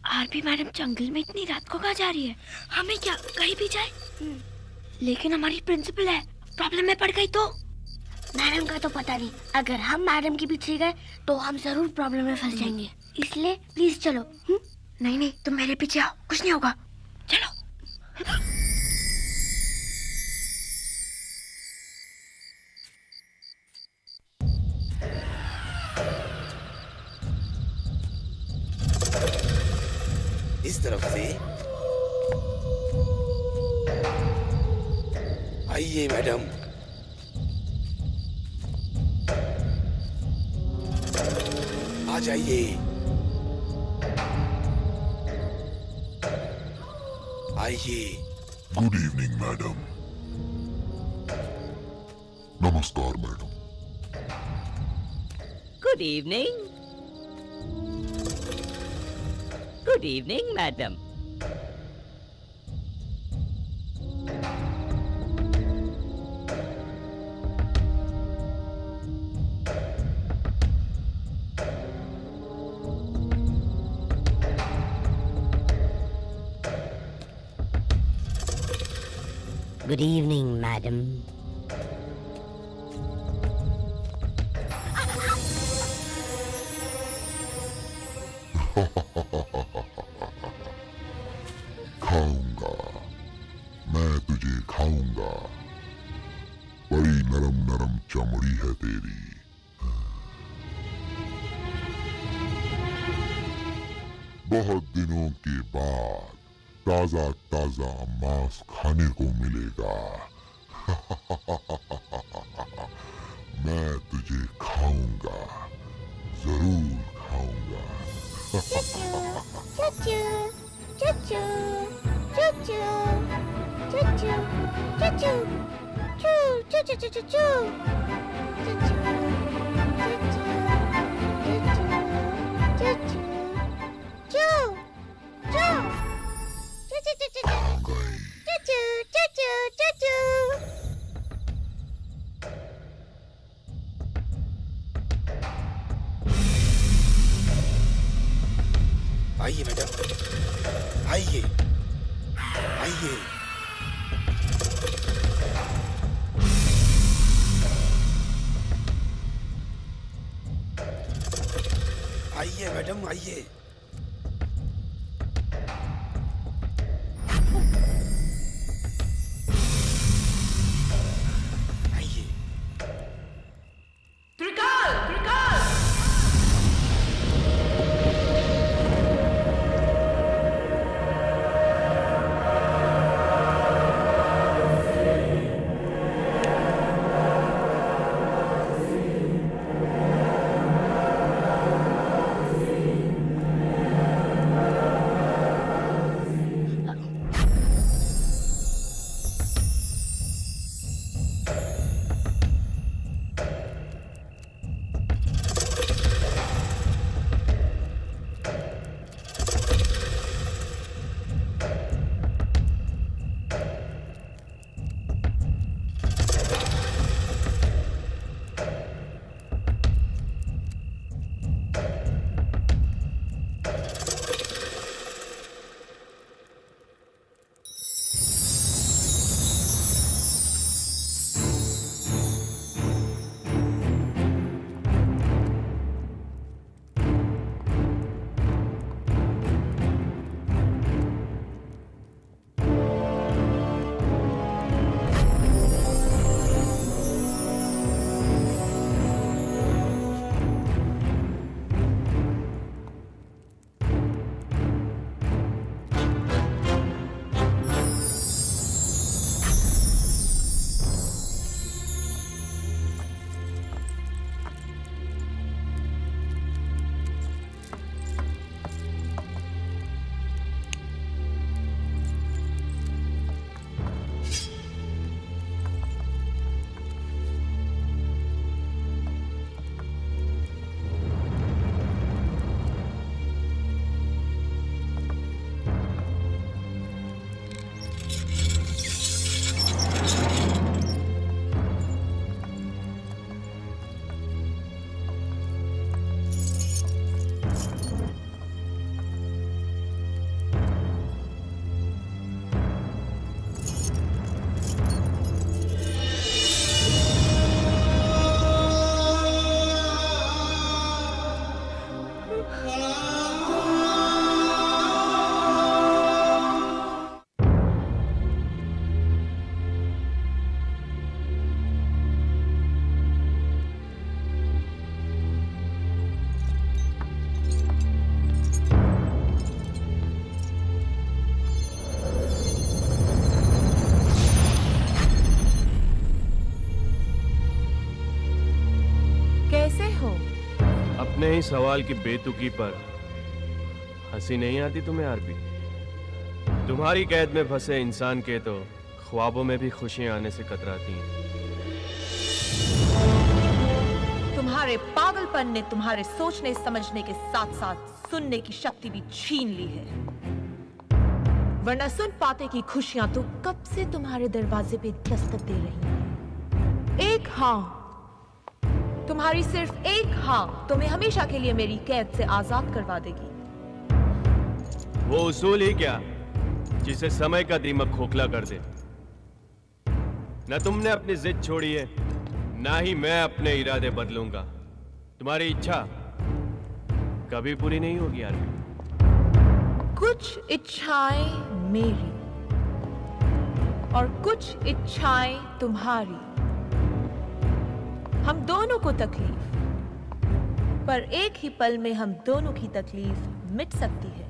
आरबी मैडम जंगल में इतनी रात को कहाँ जा रही है? हमें क्या कहीं भी जाए? लेकिन हमारी प्रिंसिपल है, प्रॉब्लम में पड़ गई तो? मैडम का तो पता नहीं, अगर हम मैडम के पीछे गए तो हम जरूर प्रॉब्लम में फंस जाएंगे। इसलिए प्लीज चलो। नहीं तुम मेरे पीछे आओ, कुछ नहीं होगा। चलो। इस तरफ से आइए मैडम। आ जाइए। आइए। Good evening madam. नमस्कार madam. Good evening. Good evening madam. Good evening, madam. खाऊंगा, मैं तुझे खाऊंगा। बड़ी नरम नरम चमड़ी है तेरी। बहुत दिनों के बाद ताजा ताजा मांस खाने को मिलेगा। मैं तुझे खाऊंगा, जरूर खाऊंगा। चुचू, चुचू, चुचू, चुचू, चुचू, चू, चू, चू, चू, आइए मैडम, आइए आइए। आइए मैडम, आइए। अपने ही सवाल की बेतुकी पर हंसी नहीं आती तुम्हें आरपी? तुम्हारी कैद में फंसे इंसान के तो ख्वाबों में भी खुशियां आने से कतराती हैं। तुम्हारे पागलपन ने तुम्हारे सोचने समझने के साथ साथ सुनने की शक्ति भी छीन ली है, वरना सुन पाते की खुशियां तो कब से तुम्हारे दरवाजे पे दस्तक दे रही हैं। एक हाँ, तुम्हारी सिर्फ एक हाँ तुम्हें हमेशा के लिए मेरी कैद से आजाद करवा देगी। वो उसूल ही क्या जिसे समय का दीमक खोखला कर दे। न तुमने अपनी जिद छोड़ी है, ना ही मैं अपने इरादे बदलूंगा। तुम्हारी इच्छा कभी पूरी नहीं होगी यार। कुछ इच्छाएं मेरी और कुछ इच्छाएं तुम्हारी, हम दोनों को तकलीफ, पर एक ही पल में हम दोनों की तकलीफ मिट सकती है।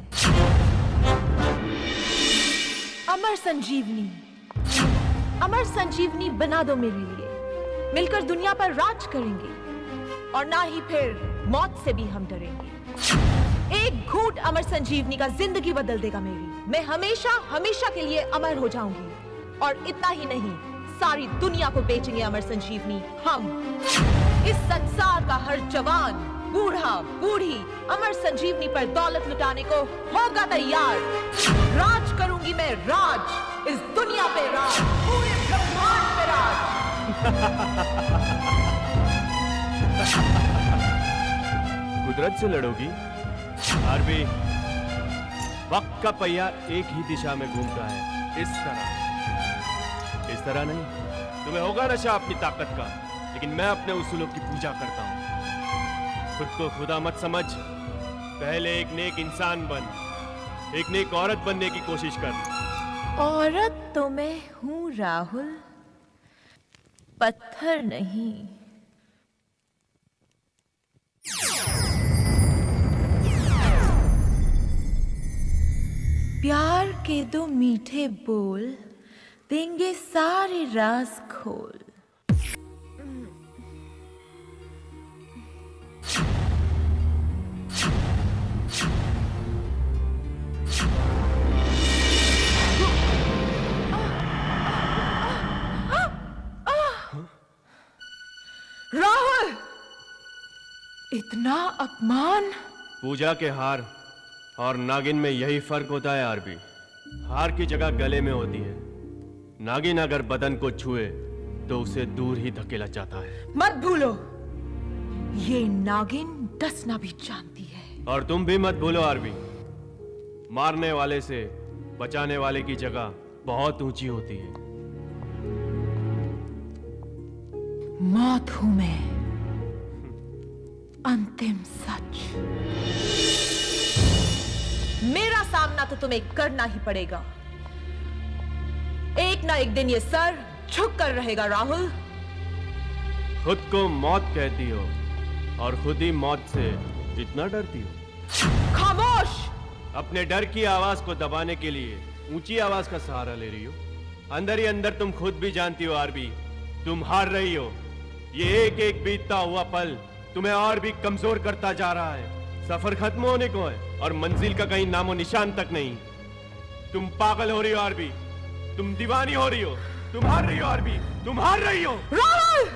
अमर संजीवनी, अमर संजीवनी बना दो मेरे लिए। मिलकर दुनिया पर राज करेंगे और ना ही फिर मौत से भी हम डरेंगे। एक घूंट अमर संजीवनी का जिंदगी बदल देगा मेरी। मैं हमेशा हमेशा के लिए अमर हो जाऊंगी। और इतना ही नहीं, सारी दुनिया को बेचेंगे अमर संजीवनी हम। इस संसार का हर जवान, बूढ़ा, बूढ़ी अमर संजीवनी पर दौलत लुटाने को होगा तैयार। राज करूंगी मैं, राज, इस दुनिया पे राज, पूरे ब्रह्मांड पे राज। कुदरत से लड़ोगी आरबी? वक्त का पहिया एक ही दिशा में घूमता है, इस तरह नहीं। तुम्हें होगा नशा अपनी ताकत का, लेकिन मैं अपने उसूलों की पूजा करता हूं। खुद को खुदा मत समझ, पहले एक नेक इंसान बन, एक नेक औरत बनने की कोशिश कर। औरत तो मैं हूं राहुल, पत्थर नहीं। प्यार के दो मीठे बोल देंगे सारे राज खोल। राहुल, इतना अपमान। पूजा के हार और नागिन में यही फर्क होता है आरबी। हार की जगह गले में होती है। नागिन अगर बदन को छुए तो उसे दूर ही धकेला जाता है। मत भूलो, ये नागिन डसना भी जानती है। और तुम भी मत भूलो आरबी, मारने वाले से बचाने वाले की जगह बहुत ऊंची होती है। मौत हूं मैं, अंतिम सच। मेरा सामना तो तुम्हें करना ही पड़ेगा। एक ना एक दिन ये सर झुक कर रहेगा राहुल। खुद को मौत कहती हो और खुद ही मौत से इतना डरती हो। खामोश! अपने डर की आवाज को दबाने के लिए ऊंची आवाज का सहारा ले रही हो। अंदर ही अंदर तुम खुद भी जानती हो आरबी, तुम हार रही हो। ये एक एक बीतता हुआ पल तुम्हें और भी कमजोर करता जा रहा है। सफर खत्म होने को है और मंजिल का कहीं नामो निशान तक नहीं। तुम पागल हो रही हो आरबी, तुम दीवानी हो रही हो, तुम हार रही हो आरबी, तुम हार रही हो। राहुल!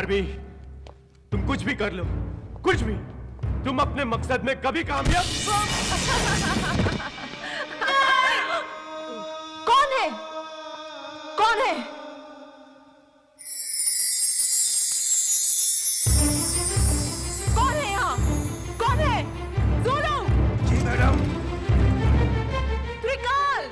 आरबी, तुम कुछ भी कर लो, कुछ भी, तुम अपने मकसद में कभी कामयाब। कौन है? कौन है? कौन है यहाँ? कौन है? जोलो! जी मैडम। त्रिकाल!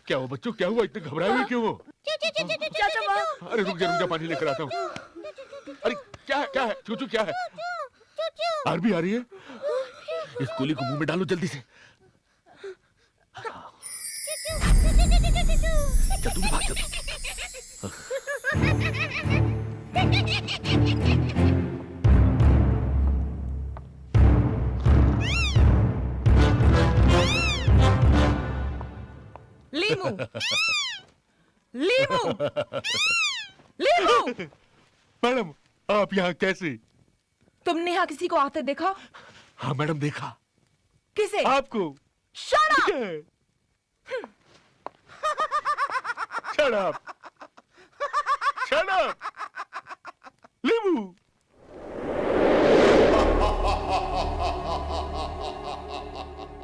क्या हुआ बच्चों, क्या हुआ? इतने घबराए हुए क्यों हो? चाचा वहाँ। अरे रुक जा, पानी लेकर आता हूँ। अरे क्या है, क्या है? चूचू क्या है? आरबी आ रही है? इस गोली को मुंह में डालो जल्दी से। चल तू भी भाग चल। लीमू! लीमू! लीमू! मैडम, आप यहाँ कैसे? तुमने यहाँ किसी को आते देखा? हाँ मैडम, देखा। किसे? आपको। Shut up! Shut up! Shut up! लीमू!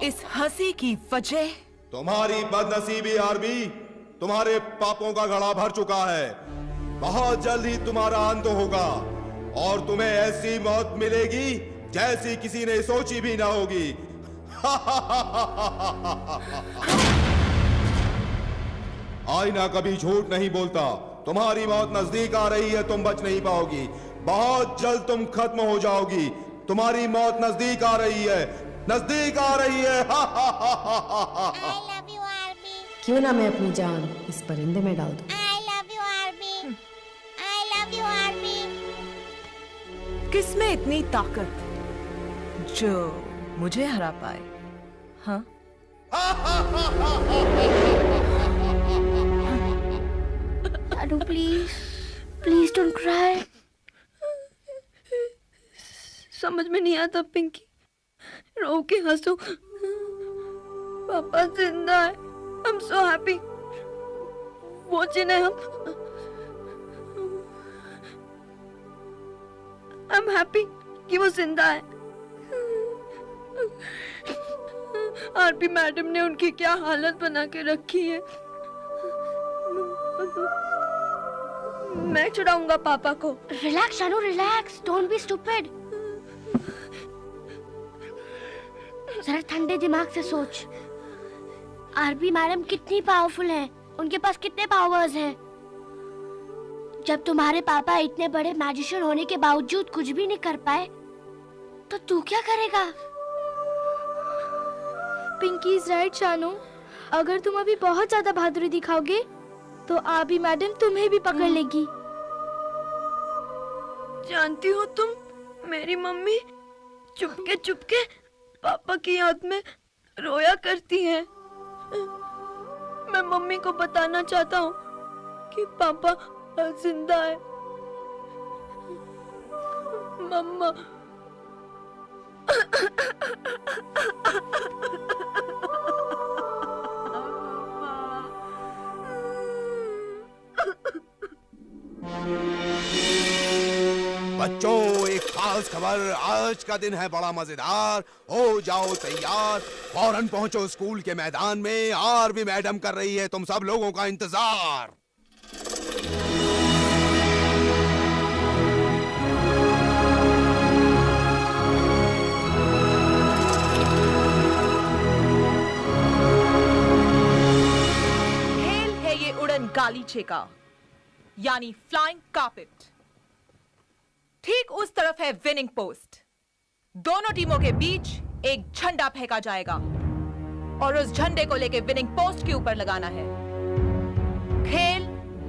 इस हंसी की वजह? तुम्हारी बदनसीबी आरबी, तुम्हारे पापों का घड़ा भर चुका है। बहुत जल्द ही तुम्हारा अंत होगा और तुम्हें ऐसी मौत मिलेगी जैसी किसी ने सोची भी ना होगी। आईना कभी झूठ नहीं बोलता। तुम्हारी मौत नजदीक आ रही है, तुम बच नहीं पाओगी। बहुत जल्द तुम खत्म हो जाओगी। तुम्हारी मौत नजदीक आ रही है, नजदीक आ रही है। क्यों ना मैं अपनी जान इस परिंदे में डाल दूं। I love you, RB. I love you, RB. किसमें इतनी ताकत जो मुझे हरा पाए? हाँ? Dadu, please don't cry. समझ में नहीं आता पिंकी, रो के हंसो। पापा जिंदा है। I'm so happy. वो जिन्हें हम I'm happy कि वो जिंदा है। आरपी मैडम ने उनकी क्या हालत बना के रखी है। मैं छुड़ाऊंगा पापा को। Relax Shanu, relax, don't be stupid. जरा ठंडे दिमाग से सोच। आरबी मैडम कितनी पावरफुल हैं, उनके पास कितने पावर्स हैं। जब तुम्हारे पापा इतने बड़े मैजिशियन होने के बावजूद कुछ भी नहीं कर पाए, तो तू क्या करेगा? पिंकी इज राइट शानू, अगर तुम अभी बहुत ज्यादा बहादुरी दिखाओगे तो आरबी मैडम तुम्हें भी पकड़ लेगी। जानती हो तुम, मेरी मम्मी चुपके पापा की याद में रोया करती हैं। मैं मम्मी को बताना चाहता हूँ कि पापा जिंदा है। मम्मा। बच्चों, एक खास खबर। आज का दिन है बड़ा मजेदार। हो जाओ तैयार, फौरन पहुंचो स्कूल के मैदान में। आरबी मैडम कर रही है तुम सब लोगों का इंतजार। खेल है ये उड़न गालीचे का, यानी फ्लाइंग कार्पेट। ठीक उस तरफ है विनिंग पोस्ट। दोनों टीमों के बीच एक झंडा फेंका जाएगा। और उस झंडे को लेके विनिंग पोस्ट के ऊपर लगाना है। खेल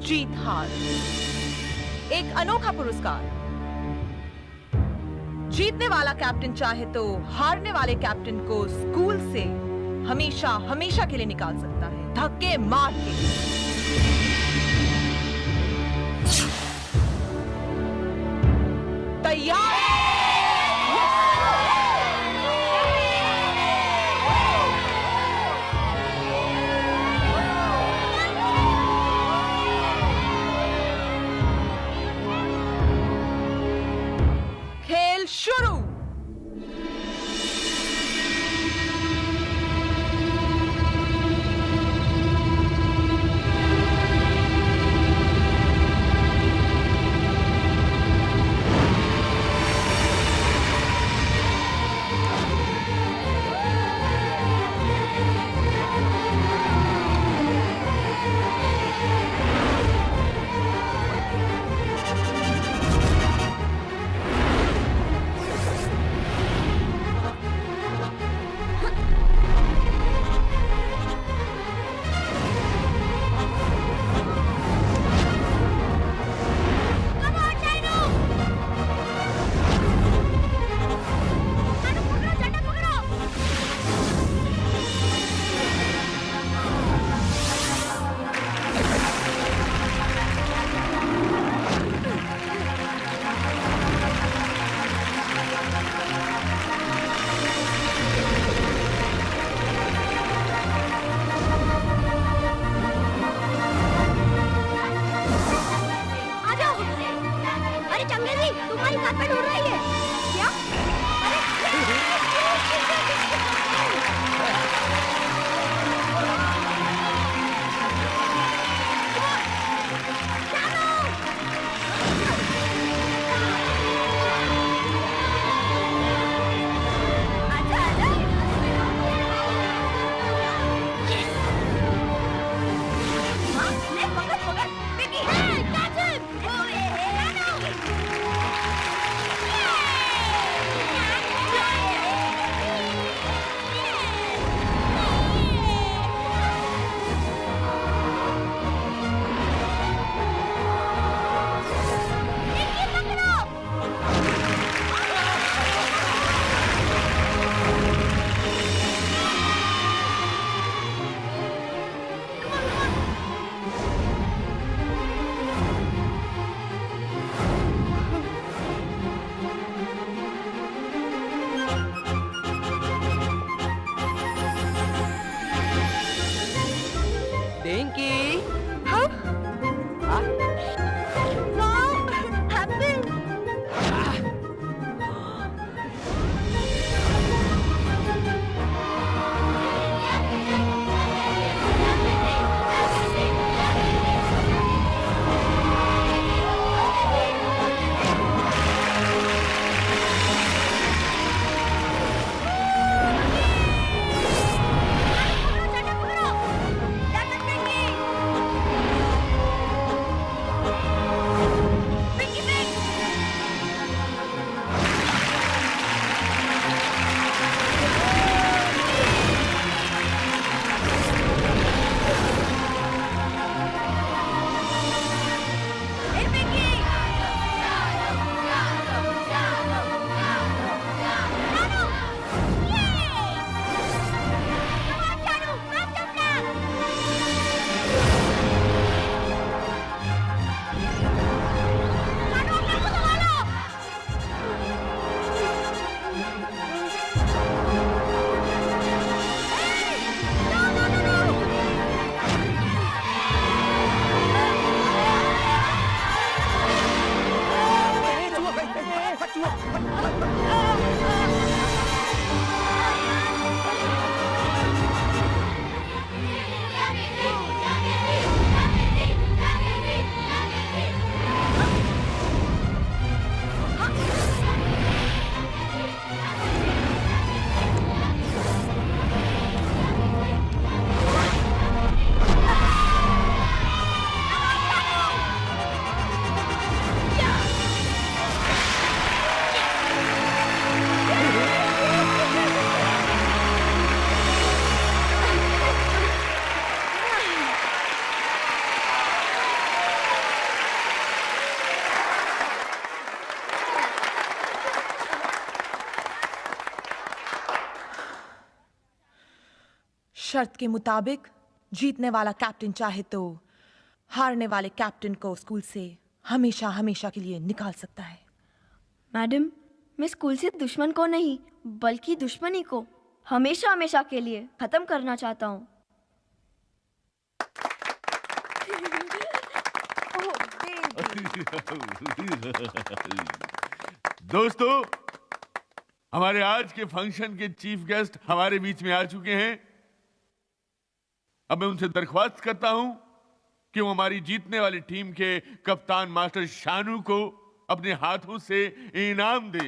जीत हार, एक अनोखा पुरस्कार। जीतने वाला कैप्टन चाहे तो हारने वाले कैप्टन को स्कूल से हमेशा हमेशा के लिए निकाल सकता है, धक्के मार के। तैयार? खेल शुरू। शर्त के मुताबिक जीतने वाला कैप्टन चाहे तो हारने वाले कैप्टन को स्कूल से हमेशा हमेशा के लिए निकाल सकता है। मैडम, मैं स्कूल से दुश्मन को नहीं बल्कि दुश्मनी को हमेशा हमेशा के लिए खत्म करना चाहता हूँ। दोस्तों, हमारे आज के फंक्शन के चीफ गेस्ट हमारे बीच में आ चुके हैं। अब मैं उनसे दरख्वास्त करता हूं कि वो हमारी जीतने वाली टीम के कप्तान मास्टर शानू को अपने हाथों से इनाम दे।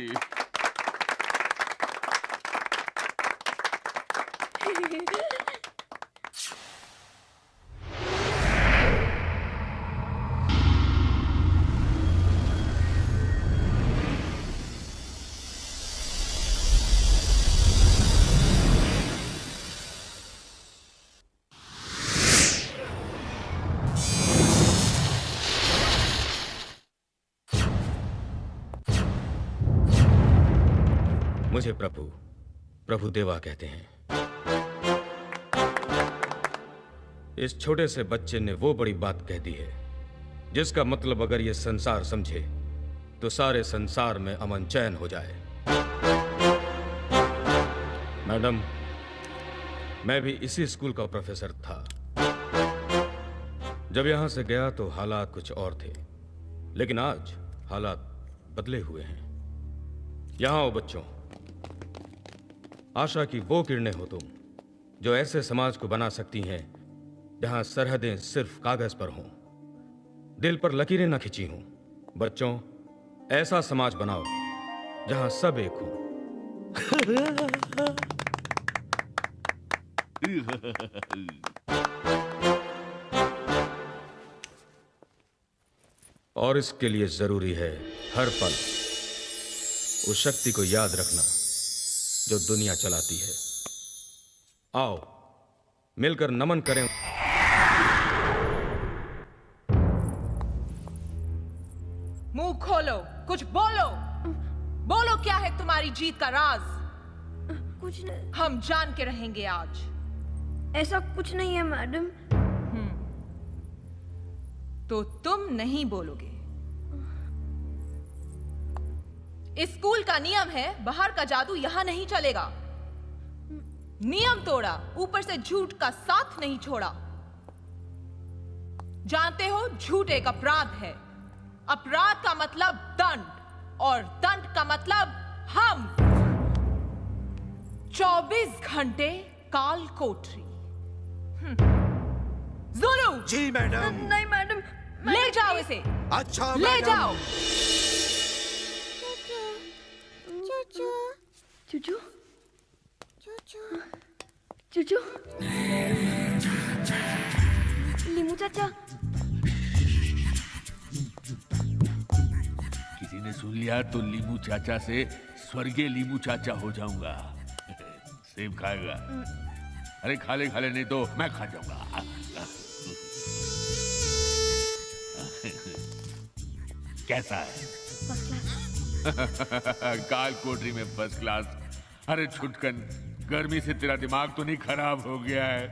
मुझे प्रभु देवा कहते हैं। इस छोटे से बच्चे ने वो बड़ी बात कह दी है जिसका मतलब अगर ये संसार समझे तो सारे संसार में अमन चैन हो जाए। मैडम, मैं भी इसी स्कूल का प्रोफेसर था। जब यहां से गया तो हालात कुछ और थे, लेकिन आज हालात बदले हुए हैं। यहां हो बच्चों, आशा की वो किरणें हो तुम जो ऐसे समाज को बना सकती हैं जहां सरहदें सिर्फ कागज पर हों, दिल पर लकीरें न खिंची हों। बच्चों, ऐसा समाज बनाओ जहां सब एक हों। और इसके लिए जरूरी है हर पल उस शक्ति को याद रखना जो दुनिया चलाती है। आओ मिलकर नमन करें। मुंह खोलो, कुछ बोलो। बोलो, क्या है तुम्हारी जीत का राज? कुछ नहीं। हम जान के रहेंगे आज। ऐसा कुछ नहीं है मैडम। तो तुम नहीं बोलोगे। इस स्कूल का नियम है, बाहर का जादू यहां नहीं चलेगा। नियम तोड़ा, ऊपर से झूठ का साथ नहीं छोड़ा। जानते हो, झूठ एक अपराध है। अपराध का मतलब दंड, और दंड का मतलब हम। 24 घंटे काल कोठरी। जुलू। जी मैडम। नहीं मैडम। ले जाओ इसे। अच्छा ले जाओ। चूचू, चूचू, लीमू चाचा। किसी ने सुन लिया तो लीमू चाचा से स्वर्गीय लीमू चाचा हो जाऊंगा। सेब खाएगा? अरे खा ले नहीं तो मैं खा जाऊंगा। कैसा है? काल कोठरी में फर्स्ट क्लास। अरे छुटकन, गर्मी से तेरा दिमाग तो नहीं खराब हो गया है?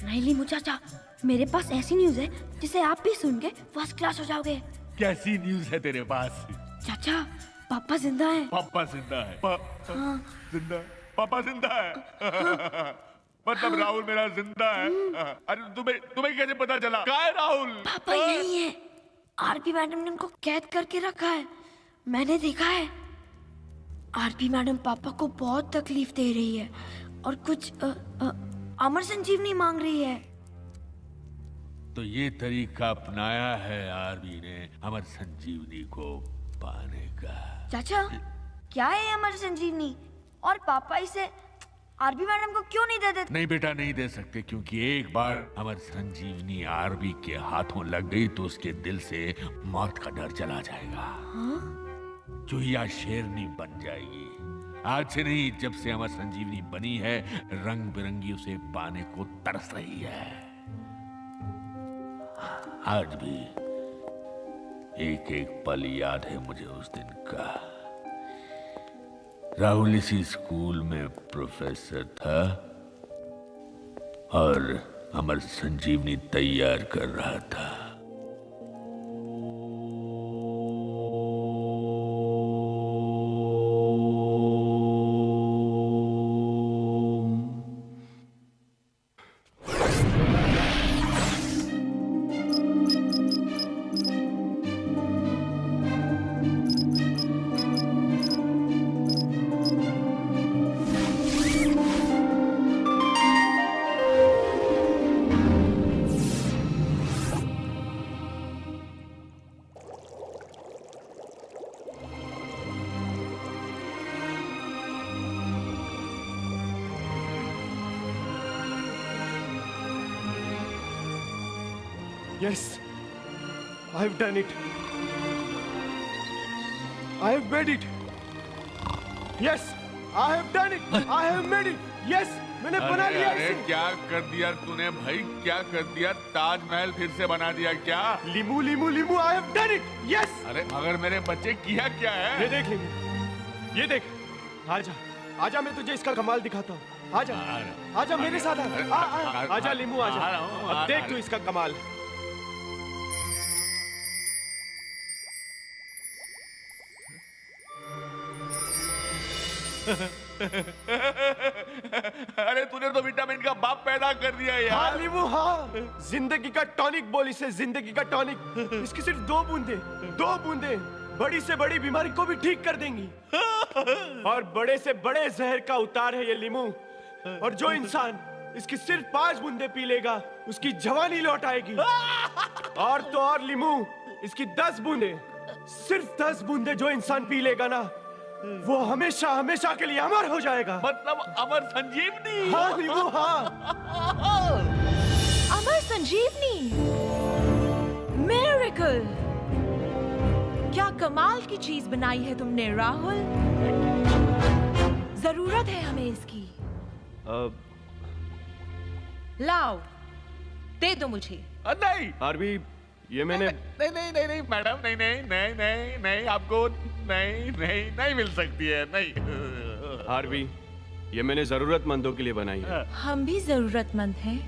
नहीं लीमू चाचा, मेरे पास ऐसी न्यूज़ है जिसे आप भी सुन के फर्स्ट क्लास हो जाओगे। कैसी न्यूज़ है तेरे पास? चाचा, पापा जिंदा है। पापा जिंदा है? हाँ। जिंदा? पापा जिंदा है? मतलब राहुल मेरा जिंदा है? अरे तुम्हें कैसे पता चला? कहाँ है राहुल? पापा यही है। आरपी मैडम ने उनको कैद करके रखा है, मैंने देखा है। आरपी मैडम पापा को बहुत तकलीफ दे रही है और कुछ अमर संजीवनी मांग रही है। तो ये तरीका अपनाया है आरबी ने अमर संजीवनी को पाने का। चाचा, क्या है अमर संजीवनी? और पापा इसे आरबी मैडम को क्यों नहीं दे देते? नहीं बेटा, नहीं दे सकते, क्योंकि एक बार अमर संजीवनी आरबी के हाथों लग गई तो उसके दिल से मौत का डर चला जाएगा। चूहिया शेरनी बन जाएगी। आज से नहीं, जब से अमर संजीवनी बनी है, रंग बिरंगी उसे पाने को तरस रही है। आज भी एक एक पल याद है मुझे उस दिन का। राहुल इसी स्कूल में प्रोफेसर था और अमर संजीवनी तैयार कर रहा था। Yes, I've done it. I've made it. Yes, I have done it. I have made it. Yes, मैंने बना लिया अरे इसे। क्या कर दिया तूने भाई, क्या कर दिया? ताजमहल फिर से बना दिया क्या? लिमू लिमू लिमू, I have done it. Yes. अरे मगर मेरे बच्चे किया क्या है? ये देख लेंगे, ये देख। आजा, आजा, मैं तुझे इसका कमाल दिखाता हूँ। आजा, आजा मेरे साथ आ। आजा लिमू, आजा। अब देख तू इसका कमाल। अरे तूने तो विटामिन का बाप पैदा कर दिया यार। हाँ लिमू, हाँ। जिंदगी का टॉनिक बोल इसे, जिंदगी का टॉनिक। इसकी सिर्फ 2 बूंदे बड़ी से बड़ी बीमारी को भी ठीक कर देंगी। और बड़े से बड़े जहर का उतार है ये लिमू। और जो इंसान इसकी सिर्फ 5 बूंदे पी लेगा, उसकी जवानी लौट आएगी। और तो और लिमू, इसकी 10 बूंदे, सिर्फ 10 बूंदे जो इंसान पी लेगा ना, वो हमेशा हमेशा के लिए अमर हो जाएगा। मतलब अमर संजीवनी। हाँ लिमू, हाँ। अमर संजीवनी, मिरेकल। क्या कमाल की चीज बनाई है तुमने राहुल। जरूरत है हमें इसकी। लाओ, दे दो मुझे। नहीं आरबी, ये मैंने नहीं मैडम, नहीं आपको नहीं मिल सकती है, नहीं। आरबी, ये मैंने जरूरतमंदों के लिए बनाई है। हम भी जरूरतमंद हैं,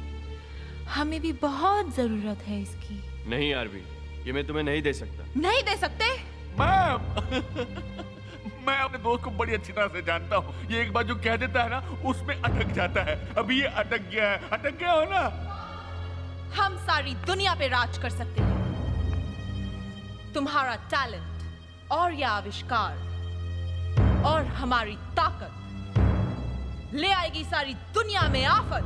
हमें भी बहुत जरूरत है इसकी। नहीं आरबी, ये मैं तुम्हें नहीं दे सकता। नहीं दे सकते? मैं अपने दोस्त को बड़ी अच्छी तरह से जानता हूँ। ये एक बार जो कह देता है ना, उसमें अटक जाता है। अभी ये अटक गया हो ना। हम सारी दुनिया पे राज कर सकते हैं। तुम्हारा टैलेंट और यह आविष्कार और हमारी ताकत ले आएगी सारी दुनिया में आफत।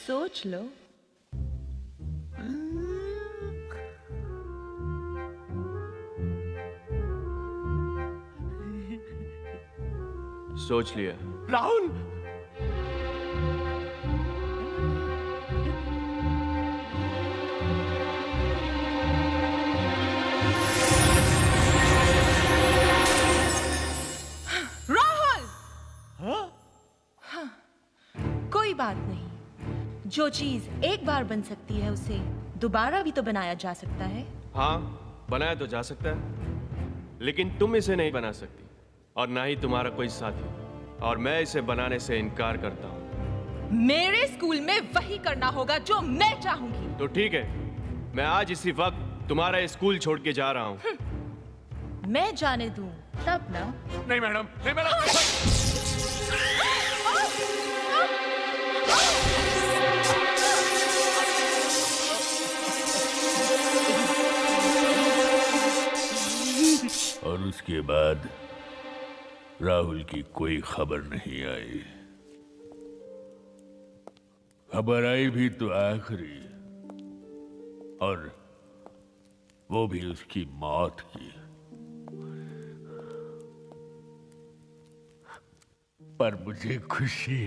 सोच लो। सोच लिया। राहुल, कोई बात नहीं, जो चीज एक बार बन सकती है उसे दोबारा भी तो बनाया जा सकता है। हाँ, बनाया तो जा सकता है, लेकिन तुम इसे नहीं बना सकती और ना ही तुम्हारा कोई साथी। और मैं इसे बनाने से इनकार करता हूँ। मेरे स्कूल में वही करना होगा जो मैं चाहूंगी। तो ठीक है, मैं आज इसी वक्त तुम्हारा स्कूल छोड़ के जा रहा हूँ। मैं जाने दूं तब ना। नहीं मैडम, नहीं मैडम। और उसके बाद राहुल की कोई खबर नहीं आई। खबर आई भी तो आखिरी, और वो भी उसकी मौत की। पर मुझे खुशी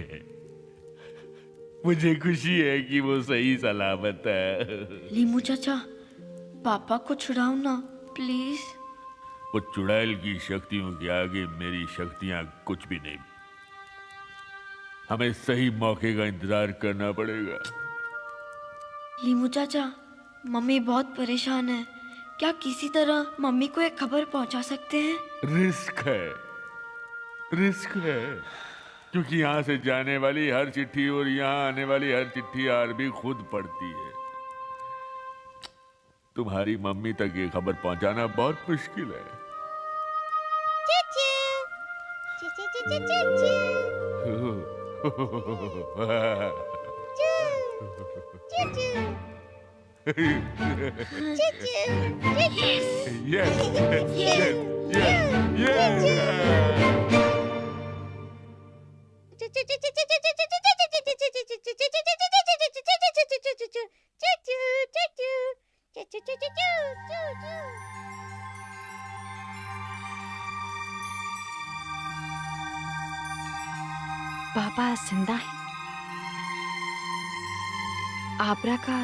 है कि वो सही सलामत है। लीमू चाचा, पापा को छुड़ाओ ना प्लीज। वो चुड़ैल की शक्तियों के आगे मेरी शक्तियां कुछ भी नहीं। हमें सही मौके का इंतजार करना पड़ेगा। लीमू चाचा, मम्मी बहुत परेशान है। क्या किसी तरह मम्मी को एक खबर पहुंचा सकते हैं? रिस्क है। क्योंकि यहाँ से जाने वाली हर चिट्ठी और यहाँ आने वाली हर चिट्ठी आरबी खुद पढ़ती है। तुम्हारी मम्मी तक ये खबर पहुंचाना बहुत मुश्किल है। पापा जिंदा है? आबरा का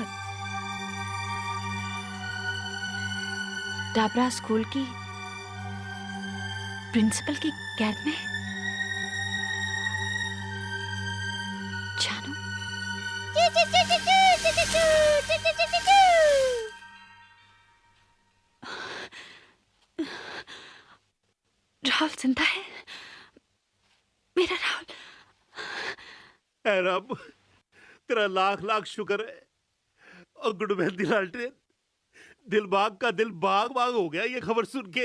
डाबरा स्कूल की प्रिंसिपल की कैद में? जानू? राहुल जिंदा है? मेरा राहुल। ऐ रब, तेरा लाख लाख शुक्र है। और गुड मेहंदी लालटेन, दिलबाग का दिल बाग बाग हो गया ये खबर सुन के।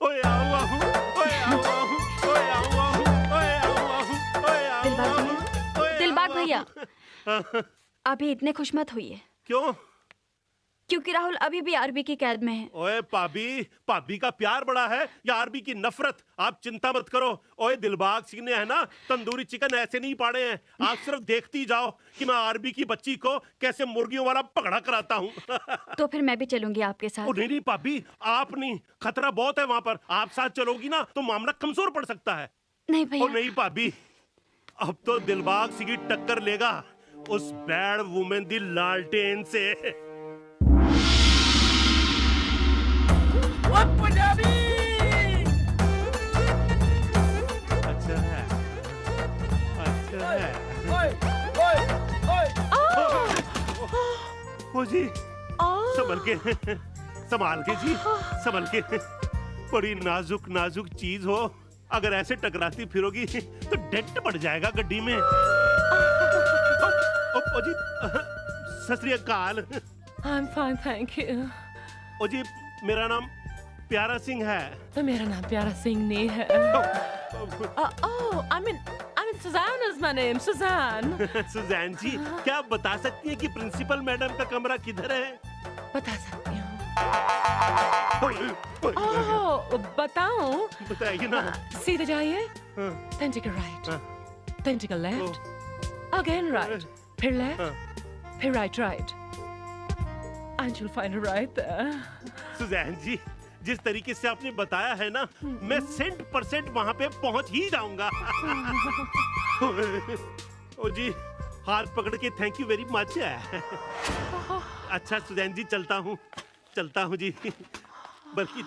ओए आओ आहू, ओए आओ आहू, ओए आओ आहू, ओए आओ आहू, ओए आओ आहू। दिलबाग भैया, अभी इतने खुश मत होइए। क्यों? क्योंकि राहुल अभी भी आरबी की कैद में है। ओए भाभी का प्यार बड़ा है या आरबी की नफरत? आप चिंता मत करो। ओए दिलबाग सिंह ने है ना तंदूरी चिकन ऐसे नहीं पाड़े हैं। आप सिर्फ देखती जाओ कि मैं आरबी की बच्ची को कैसे मुर्गियों वाला पकड़ा कराता हूँ। तो फिर मैं भी चलूंगी आपके साथ। नहीं नहीं भाभी, आप नहीं, खतरा बहुत है वहाँ पर। आप साथ चलोगी ना तो मामला कमजोर पड़ सकता है। नहीं भैया। नहीं भाभी, अब तो दिलबाग सिंह की टक्कर लेगा उस बैड वुमेन दी लालटेन से। अच्छा है, अच्छा है। ओ जी, संभल के, संभाल के जी, संभल के। बड़ी नाजुक नाजुक चीज हो, अगर ऐसे टकराती फिरोगी तो डेंट पड़ जाएगा गड्डी में। ओ जी, सत श्री अकाल। I'm fine, thank you. ओ जी, मेरा नाम प्यारा सिंह है। तो मेरा नाम प्यारा सिंह नहीं है। I mean Suzanne is my name, Suzanne. Suzanne ji, क्या आप बता सकती हैं कि प्रिंसिपल मैडम का कमरा किधर है? बता सकती हूँ। बताऊँ? बताइए ना। सीधे जाइए, then take a right, then take a left, again right, फिर left, फिर right, and you'll find her right there. Suzanne ji, जिस तरीके से आपने बताया है ना, मैं 100% वहाँ पे पहुँच ही जाऊंगा। ओ जी, हाथ पकड़ के थैंक यू वेरी मच। अच्छा सुजैन जी, चलता हूँ जी। बल्कि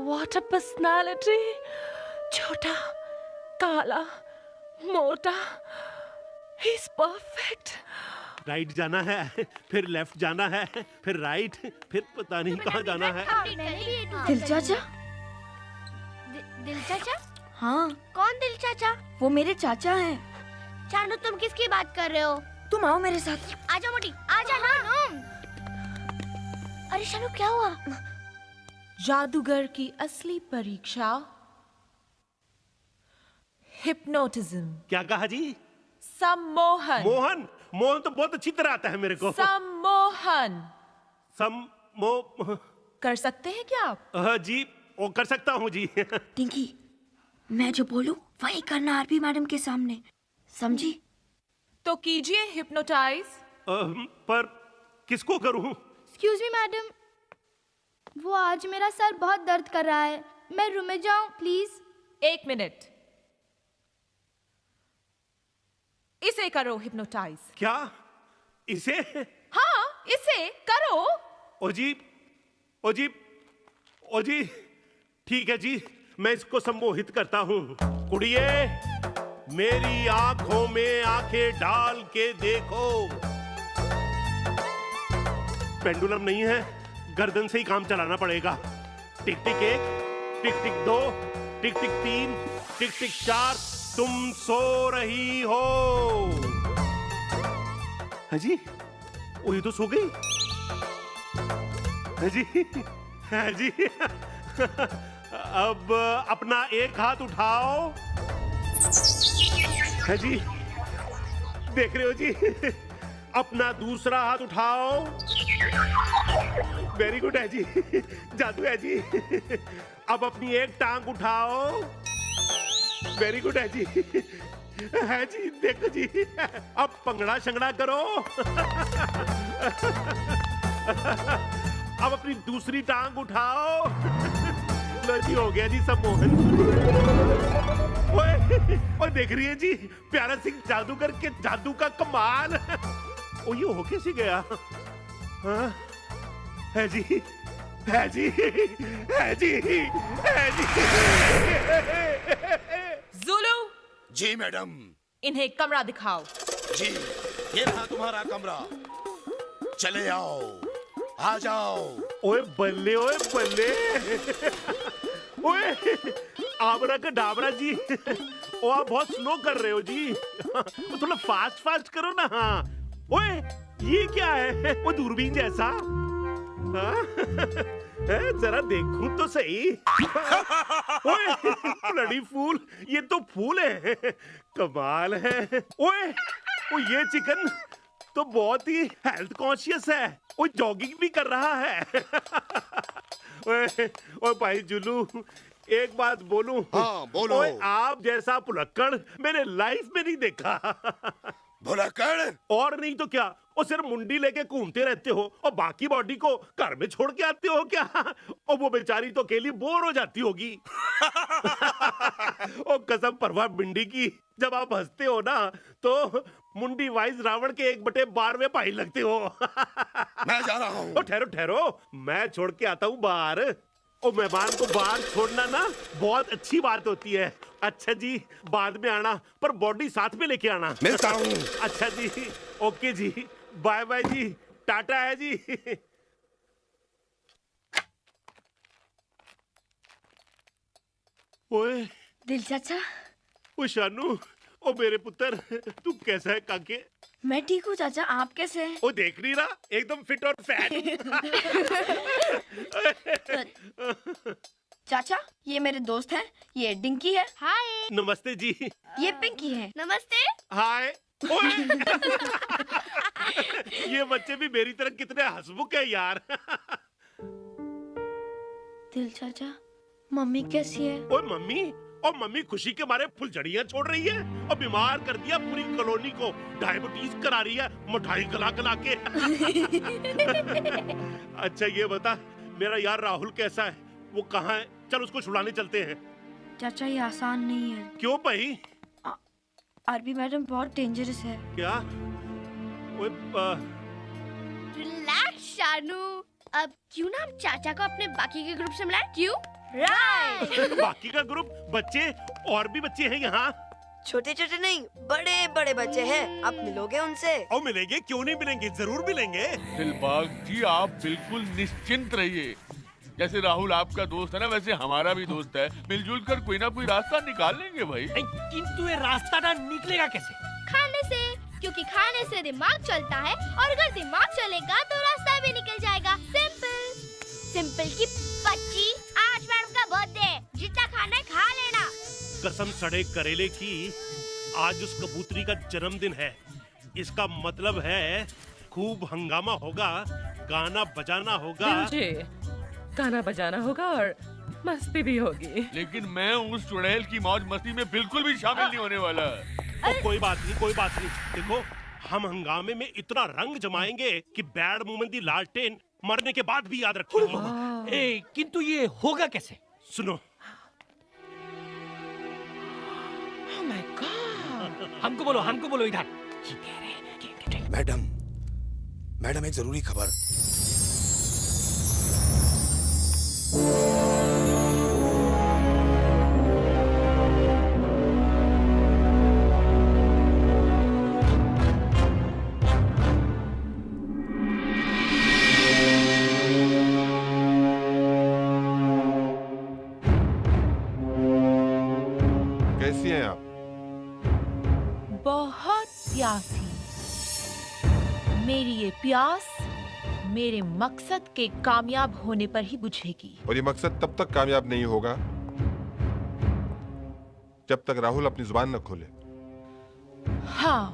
What a personality! छोटा, काला, मोटा, he's perfect. राइट जाना है, फिर लेफ्ट जाना है, फिर राइट, फिर पता नहीं कहाँ जाना है। दिल चाचा? दिल चाचा? हाँ। कौन दिल चाचा? वो मेरे चाचा हैं। चांदू, तुम किसकी बात कर रहे हो? तुम आओ मेरे साथ। आजा मोटी, आजा ना। अरे शानू, क्या हुआ? जादूगर की असली परीक्षा, हिप्नोटिज्म। क्या कहा जी? सम्मोहन। मोहन तो बहुत अच्छी तरह आता है मेरे को। सम्मोहन। कर सकते हैं क्या आप? जी, वो कर सकता हूँ जी। टिंकी, मैं जो बोलूं वही करना आरबी मैडम के सामने, समझी? तो कीजिए हिप्नोटाइज। पर किसको करूं? एक्सक्यूज मी मैडम, वो आज मेरा सर बहुत दर्द कर रहा है, मैं रूम में जाऊं प्लीज? 1 मिनट, इसे करो हिप्नोटाइज। क्या? इसे? हाँ, इसे करो। ओ जी, ठीक है जी, मैं इसको सम्मोहित करता हूँ। कुड़िए, मेरी आंखों में आंखें डाल के देखो। पेंडुलम नहीं है, गर्दन से ही काम चलाना पड़ेगा। टिक टिक 1, टिक टिक 2, टिक टिक 3, टिक टिक 4, तुम सो रही हो। हाजी, ओ ये तो सो गई। हाजी, हाजी, अब अपना एक हाथ उठाओ। हाजी, देख रहे हो जी, अपना दूसरा हाथ उठाओ। वेरी गुड है जी, जादू है जी। अब अपनी एक टांग उठाओ। वेरी गुड है जी, है जी, देखो जी। अब पंगड़ा शंगड़ा करो। अब अपनी दूसरी टांग उठाओ। लो जी, हो गया जी सब मोहन। ओए देख रही है जी, प्यारा सिंह जादूगर के जादू का कमाल। ओ ये हो कैसे गया? हाँ? है जी, है जी, है जी, है जी। ज़ुलू। जी मैडम। इन्हें कमरा दिखाओ। जी, ये रहा तुम्हारा कमरा। चले आओ, आ जाओ। ओए बल्ले, ओए बल्ले। ओए आबरा का डाबरा जी, ओ आप बहुत स्लो कर रहे हो जी। थोड़ा फास्ट फास्ट करो ना। हाँ, ओए ये क्या है? वो दूरबीन जैसा। हाँ? जरा देखूं तो सही। ओए ब्लडी फूल, ये तो फूल है। कमाल है। ओए ओ ये चिकन तो बहुत ही हेल्थ कॉन्शियस है। वो जॉगिंग भी कर रहा है। ओए भाई जुलू, एक बात बोलूं? हाँ बोलो। ओए आप जैसा पुलक्कड़ मैंने लाइफ में नहीं देखा। भुलक्कड़? और नहीं तो क्या, वो सिर्फ मुंडी लेके घूमते रहते हो और बाकी बॉडी को घर में छोड़ के आते हो क्या? और वो बेचारी तो अकेली बोर हो जाती होगी। ओ कसम परवा बिंडी की, जब आप हंसते हो ना तो मुंडी वाइज रावण के 1/12 भाई लगते हो। मैं जा रहा हूँ। ठहरो ठहरो, मैं छोड़ के आता हूँ बाहर। ओ मेहमान को बाहर छोड़ना ना बहुत अच्छी बात होती है। अच्छा जी, बाद में आना, पर बॉडी साथ में लेके आना। मिलता हूँ। अच्छा जी, ओके जी, बाय बाय जी, टाटा है जी। ओए दिल चाचा। ओ शानू, ओ मेरे पुत्र, तू कैसा है काके? मैं ठीक हूँ चाचा, आप कैसे हैं? ओ देख नहीं रहा, एकदम फिट और फैट। चाचा, ये मेरे दोस्त हैं, ये डिंकी है। हाय। नमस्ते जी। ये पिंकी है। नमस्ते। हाय। ये बच्चे भी मेरी तरह कितने हंसमुख है यार। दिल चाचा, मम्मी कैसी है? ओए मम्मी, और मम्मी खुशी के मारे फुलझड़ियां छोड़ रही है और बीमार कर दिया पूरी कॉलोनी को। डायबिटीज करा रही है मिठाई गला गला के। अच्छा ये बता, मेरा यार राहुल कैसा है? वो कहाँ है? चल उसको छुड़ाने चलते हैं। चाचा ये आसान नहीं है। क्यों भाई? आरबी मैडम बहुत डेंजरस है। क्या? रिलैक्स शानू, अब क्यों ना हम चाचा को अपने बाकी के ग्रुप से मिलाएं? क्यों? राइट। बाकी का ग्रुप बच्चे, और भी बच्चे हैं यहाँ। छोटे छोटे नहीं, बड़े बड़े बच्चे हैं। आप मिलोगे उनसे? और मिलेंगे, क्यों नहीं मिलेंगे, जरूर मिलेंगे। दिलबाग जी आप बिल्कुल निश्चिंत रहिए। जैसे राहुल आपका दोस्त है ना, वैसे हमारा भी दोस्त है। मिलजुल कर कोई ना कोई रास्ता निकाल लेंगे भाई। किंतु ये रास्ता ना निकलेगा कैसे? खाने से, क्योंकि खाने से दिमाग चलता है और अगर दिमाग चलेगा तो रास्ता भी निकल जाएगा। सिंपल। सिंपल की बच्ची, आज मैडम का बर्थडे, जितना खाना है खा लेना। कसम सड़े करेले की, आज उस कबूतरी का जन्मदिन है। इसका मतलब है खूब हंगामा होगा, गाना बजाना होगा। गाना बजाना होगा और मस्ती भी होगी। लेकिन मैं उस चुड़ैल की मौज मस्ती में बिल्कुल भी शामिल नहीं होने वाला। कोई बात नहीं, कोई बात नहीं। देखो, हम हंगामे में इतना रंग जमाएंगे कि बैड मोमेंट दी लालटेन मरने के बाद भी याद रखेंगे। किंतु ये होगा कैसे? सुनो। Oh my God! हमको बोलो इधर। मैडम, मैडम एक जरूरी खबर। कैसी हैं आप? बहुत प्यासी। मेरी ये प्यास मेरे मकसद के कामयाब होने पर ही बुझेगी। और ये मकसद तब तक कामयाब नहीं होगा जब तक राहुल अपनी जुबान न खोले। हाँ,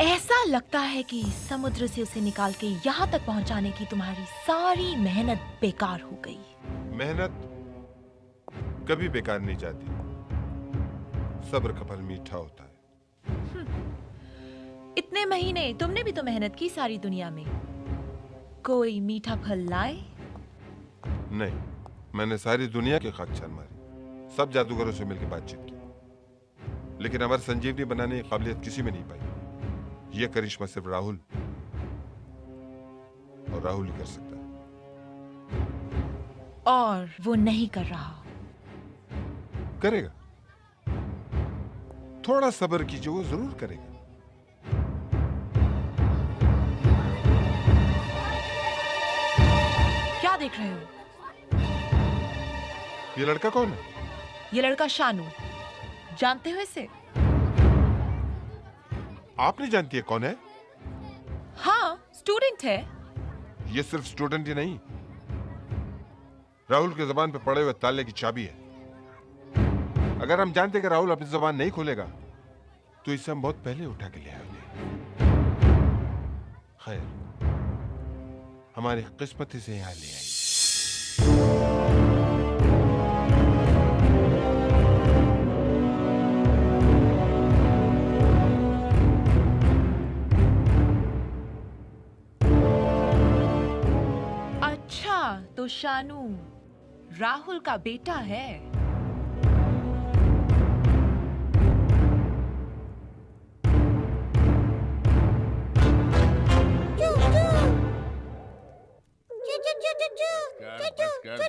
ऐसा लगता है कि समुद्र से उसे निकाल के यहाँ तक पहुँचाने की तुम्हारी सारी मेहनत बेकार हो गई। मेहनत कभी बेकार नहीं जाती, सब्र का फल मीठा होता है। इतने महीने तुमने भी तो मेहनत की सारी दुनिया में, कोई मीठा फल लाए? नहीं, मैंने सारी दुनिया की खाक छान मारी, सब जादूगरों से मिलकर बातचीत की, लेकिन अमर संजीवनी बनाने की काबिलियत किसी में नहीं पाई। यह करिश्मा सिर्फ राहुल और राहुल ही कर सकता है। और वो नहीं कर रहा। करेगा, थोड़ा सब्र कीजिए, वो जरूर करेगा। क्या देख रहे हो? ये लड़का कौन है? ये लड़का शानू, जानते हो इसे? आप नहीं जानती है कौन है? हाँ, स्टूडेंट है। ये सिर्फ स्टूडेंट ही नहीं, राहुल की जुबान पे पड़े हुए ताले की चाबी है। अगर हम जानते कि राहुल अपनी जुबान नहीं खोलेगा तो इसे हम बहुत पहले उठा के ले आएंगे। खैर, हमारी किस्मत ही से यहां ले आई। अच्छा, तो शानू राहुल का बेटा है।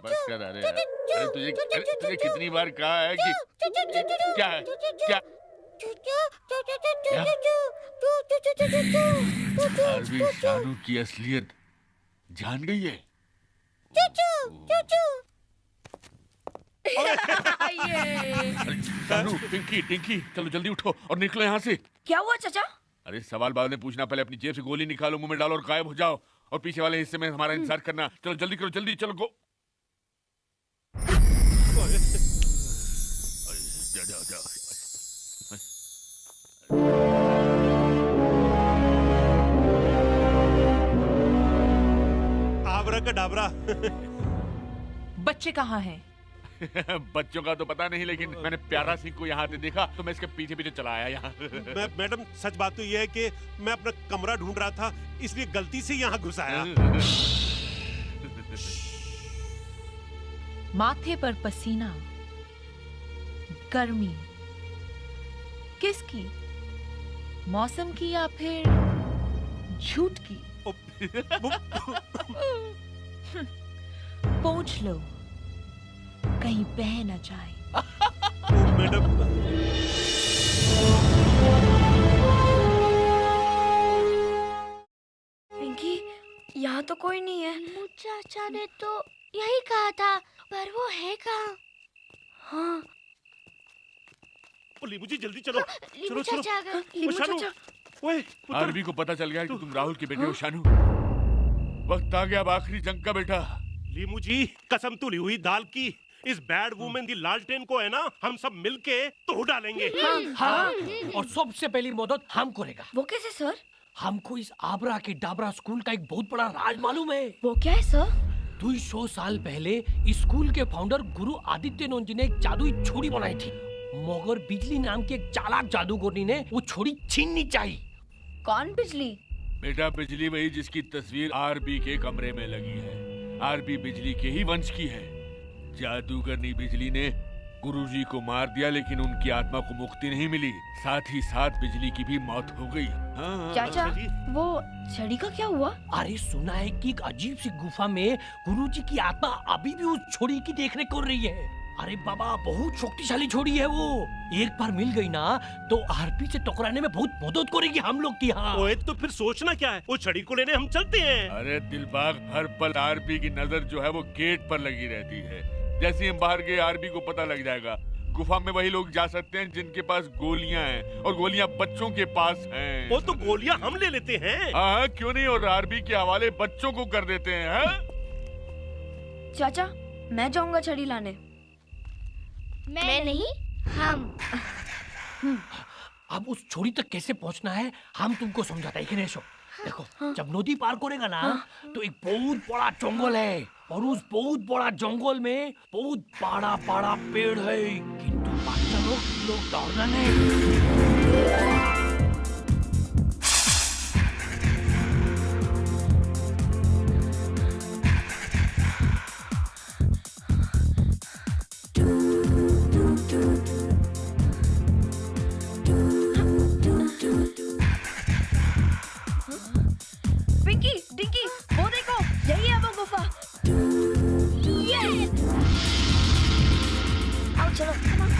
बस कर, अरे तुझे कितनी बार कहा है कि क्या है? क्या आरबी शानू की असलियत जान गई है। शानू, टिंकी, चलो जल्दी उठो और निकलो यहाँ से। क्या हुआ चाचा? अरे सवाल बाद में पूछना, पहले अपनी जेब से गोली निकालो, मुंह में डालो और गायब हो जाओ। और पीछे वाले हिस्से में हमारा इंतजार करना। चलो जल्दी करो, जल्दी चलो। गो आबराकडाबरा। बच्चे कहाँ हैं? बच्चों का तो पता नहीं, लेकिन मैंने प्यारा सिंह को यहाँ से देखा तो मैं इसके पीछे पीछे चला आया यहाँ। मैडम, सच बात तो यह है कि मैं अपना कमरा ढूंढ रहा था, इसलिए गलती से यहाँ घुस आया। माथे पर पसीना, गर्मी किसकी? मौसम की या फिर झूठ की? पूछ लो, कहीं बह न जाए। मैडम, पिंकी, यहाँ तो कोई नहीं है। चाचा ने तो यही कहा था, पर वो है कहाँ? हाँ, मुझे जल्दी चलो। चलो चाचा। ओए, आरबी को पता चल गया कि तुम राहुल के बेटे हो शानू। वक्त आ गया अब आखिरी जंग का बेटा। लीमू जी, कसम तुली हुई दाल की, इस बैड वुमेन दी लालटेन को है ना, हम सब मिलके तोड़ डालेंगे। हाँ, और सबसे पहली मदद हम करेगा। वो कैसे सर? हमको इस आबरा के डाबरा स्कूल का एक बहुत बड़ा राज मालूम है। वो क्या है सर? 200 साल पहले इस स्कूल के फाउंडर गुरु आदित्यनाथ जी ने एक जादुई छुरी बनाई थी, मगर बिजली नाम के एक चालाक जादूगरनी ने वो छुरी छीननी चाहिए। कौन बिजली? बेटा, बिजली वही जिसकी तस्वीर आरबी के कमरे में लगी है। आरबी बिजली के ही वंश की है। जादूगरनी बिजली ने गुरुजी को मार दिया, लेकिन उनकी आत्मा को मुक्ति नहीं मिली, साथ ही साथ बिजली की भी मौत हो गई। हाँ, चाचा, वो छड़ी का क्या हुआ? अरे सुना है कि एक अजीब सी गुफा में गुरुजी की आत्मा अभी भी उस छड़ी की देखरेख कर रही है। अरे बाबा, बहुत शक्तिशाली छड़ी है वो। एक बार मिल गई ना तो आरपी से टकराने में बहुत मदद करेगी हम लोग की। हाँ, ओए, तो फिर सोचना क्या है, वो छड़ी को लेने हम चलते हैं। अरे दिलबाग, हर पल आरपी की नजर जो है वो गेट पर लगी रहती है। जैसे हम बाहर गए आरबी को पता लग जाएगा, गुफा में वही लोग जा सकते हैं जिनके पास गोलियां हैं, और गोलियां बच्चों के पास हैं। वो तो गोलियां हम ले लेते हैं। हाँ, क्यों नहीं, और आरबी के हवाले बच्चों को कर देते हैं। हाँ? चाचा, मैं जाऊंगा छड़ी लाने। मैं नहीं, हम। अब उस छोरी तक कैसे पहुंचना है हम तुमको समझाता है। गणेशो, देखो, जब नदी पार करेगा ना तो एक बहुत बड़ा जंगल है, और उस बहुत बड़ा जंगल में बहुत बड़ा बड़ा पेड़ है, किंतु बादशाह लोग डरना नहीं। पिंकी, डिंकी, वो देखो, यही है वो गुफा। आओ चलो, come on।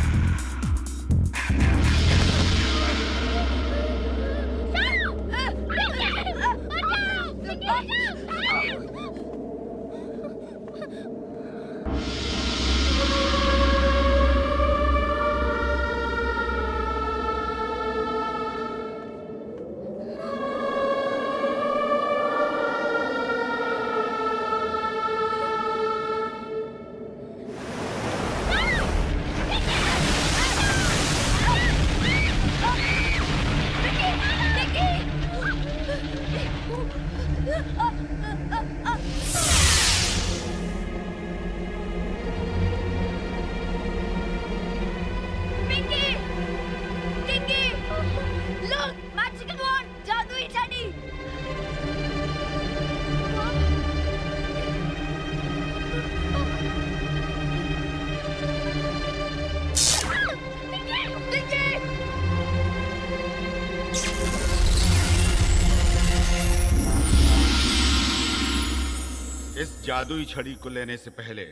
इस जादुई छड़ी को लेने से पहले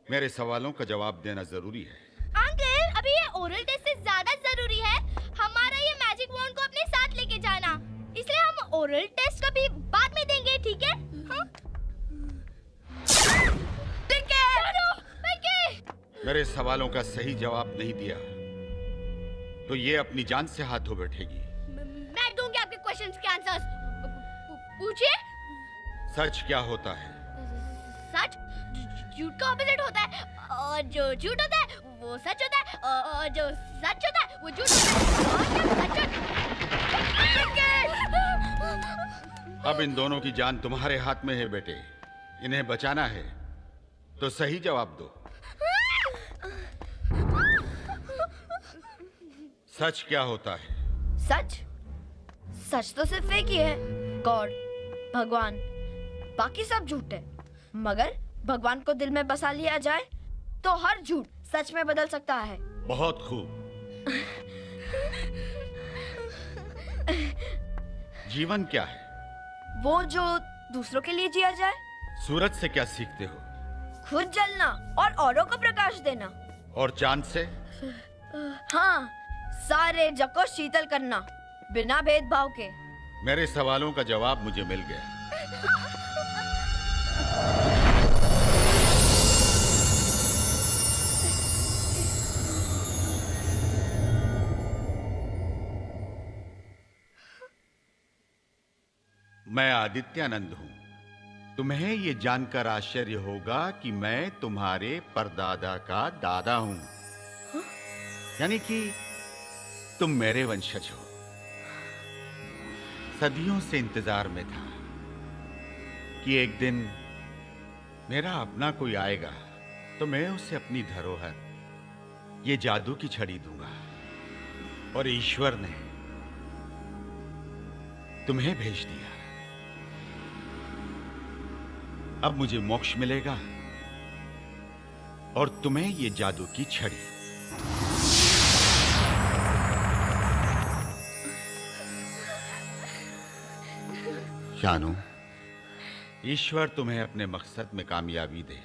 मेरे सवालों का जवाब देना जरूरी है। अंकल, अभी ये ओरल टेस्ट से ज्यादा जरूरी है हमारा ये मैजिक वॉन्ड को अपने साथ लेके जाना, इसलिए हम ओरल टेस्ट कभी बाद में देंगे, ठीक है? हाँ? मेरे सवालों का सही जवाब नहीं दिया तो ये अपनी जान से हाथ धो बैठेगी। मैं दूंगी आपके क्वेश्चंस के आंसर्स। पूछिए। सच क्या होता है? सच झूठ का ऑपोजिट होता है, और जो झूठ होता है वो सच होता है, और जो सच होता है वो झूठ होता है। अब इन दोनों की जान तुम्हारे हाथ में है बेटे, इन्हें बचाना है तो सही जवाब दो। सच क्या होता है? सच? सच तो सिर्फ एक ही है, गॉड, भगवान। बाकी सब झूठ है, मगर भगवान को दिल में बसा लिया जाए तो हर झूठ सच में बदल सकता है। बहुत खूब। जीवन क्या है? वो जो दूसरों के लिए जिया जाए। सूरज से क्या सीखते हो? खुद जलना और औरों को प्रकाश देना। और चांद से? हाँ, सारे जग को शीतल करना बिना भेदभाव के। मेरे सवालों का जवाब मुझे मिल गया। मैं आदित्यानंद हूं। तुम्हें ये जानकर आश्चर्य होगा कि मैं तुम्हारे परदादा का दादा हूं। यानी कि तुम मेरे वंशज हो। सदियों से इंतजार में था कि एक दिन मेरा अपना कोई आएगा तो मैं उसे अपनी धरोहर, ये जादू की छड़ी दूंगा। और ईश्वर ने तुम्हें भेज दिया। अब मुझे मोक्ष मिलेगा और तुम्हें ये जादू की छड़ी। शानू, ईश्वर तुम्हें अपने मकसद में कामयाबी दे।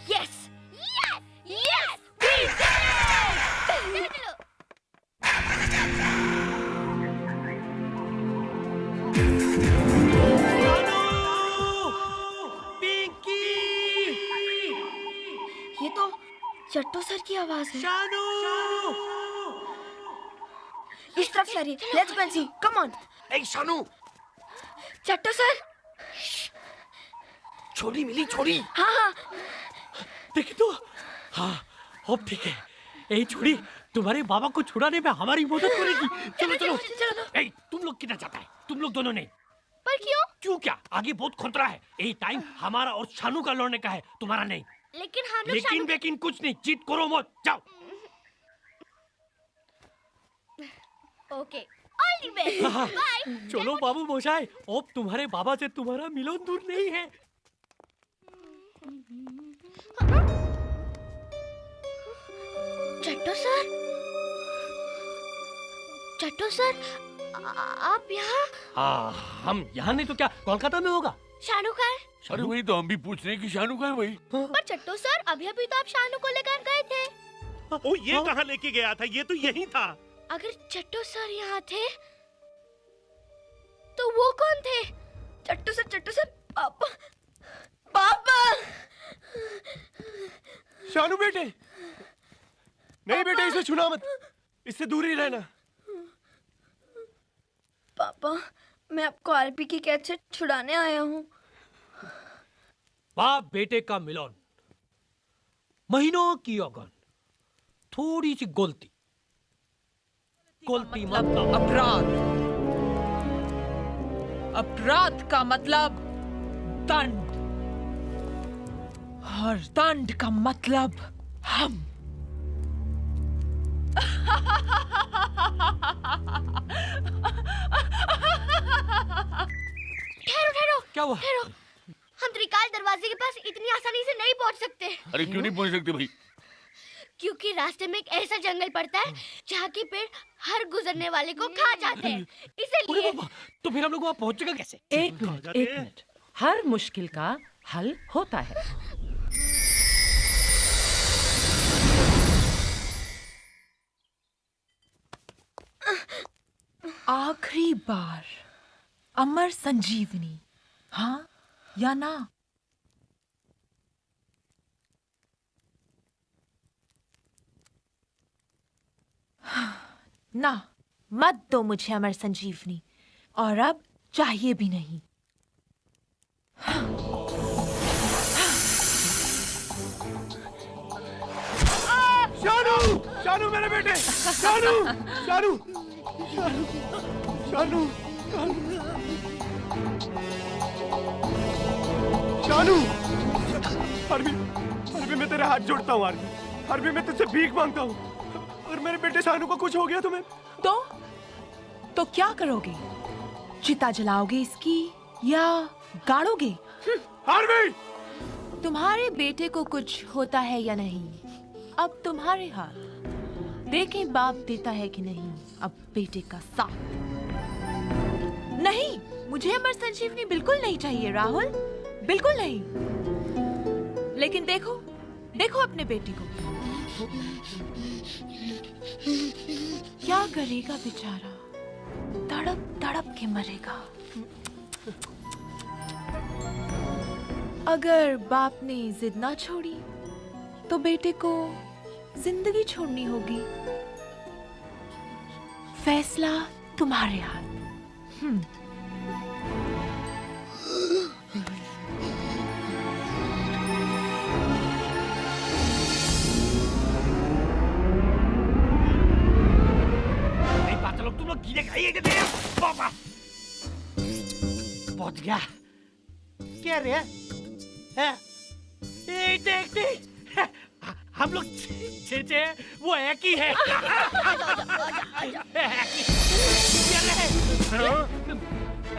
यस, यस, ये तो चट्टू सर की आवाज है। शानू! इस तरफ से आ रही है। Let's go and see. Come on. ए शानू! चट्टू सर! छोड़ी मिली, छोड़ी। हाँ हाँ। देखी तो? हाँ, अब ठीक है। ए छोड़ी, तुम्हारे बाबा को छुड़ाने में हमारी मदद करेगी। चलो चलो। ए, तुम लोग किधर जाता है? तुम लोग दोनों नहीं। पर क्यों? क्यों क्या? आगे बहुत खतरा है। ए टाइम हमारा और शानू का लड़ने का है, तुम्हारा नहीं। लेकिन हम लोग लेकिन कुछ नहीं, जीत करो मत, जाओ। Okay, all the best, bye. चलो बाबू मोशाय, अब तुम्हारे बाबा से तुम्हारा मिलन दूर नहीं है। चट्टू सर, चट्टू सर, आप यहाँ? हाँ, हम यहाँ नहीं तो क्या कोलकाता में होगा? शानू का है? अरे वही तो हम भी पूछ रहे हैं कि शानू का है वही। पर चट्टू सर, अभी अभी तो आप शानू को लेकर गए थे। ओ, ये कहाँ लेके गया था? ये तो यहीं था। अगर चट्टू सर यहाँ थे, तो वो कौन थे? चट्टू सर, पापा, पापा। शानू बेटे, नहीं बेटे, इसे छूना मत, इससे दूर ही रहना। पापा, मैं आपको आरपी की कैद से छुड़ाने आया हूँ। बाप बेटे का मिलन, महीनों की अगन, थोड़ी सी गलती मतलब अपराध। अपराध का मतलब दंड, और दंड का मतलब हम। ठहरो, क्या हुआ? ठहरो, हम त्रिकाल दरवाजे के पास इतनी आसानी से नहीं पहुंच सकते। अरे क्यों नहीं पहुंच सकते भाई? क्योंकि रास्ते में एक ऐसा जंगल पड़ता है जहाँ के पेड़ हर गुजरने वाले को खा जाते हैं, इसलिए। तो फिर हम लोग वहाँ पहुंचेगा कैसे? एक मिनट, हर मुश्किल का हल होता है। आखिरी बार अमर संजीवनी, हाँ या ना? ना, मत दो मुझे अमर संजीवनी, और अब चाहिए भी नहीं। शानू, शानू मेरे बेटे, शानू, शानू, शानू, शानू, शानू, हरबी, मैं तेरे हाथ जोड़ता हूँ हरबी, मैं तुझसे भीख मांगता हूँ। और मेरे बेटे शानू को कुछ हो गया तुम्हें तो क्या करोगे? चिता जलाओगे इसकी या गाड़ोगे? हरबी! तुम्हारे बेटे को कुछ होता है या नहीं, अब तुम्हारे हाथ। देखें बाप देता है कि नहीं अब बेटे का साथ। नहीं, मुझे अमर संजीवनी बिल्कुल नहीं चाहिए राहुल, बिल्कुल नहीं। लेकिन देखो, देखो अपने बेटे को, क्या करेगा बेचारा, तड़प तड़प के मरेगा। अगर बाप ने जिद ना छोड़ी तो बेटे को जिंदगी छोड़नी होगी। फैसला तुम्हारे हाथ। तुम लोग गिरे खाइएगा पापा। पहुंच गया। क्या रे? देख हम लोग छे वो एक ही है।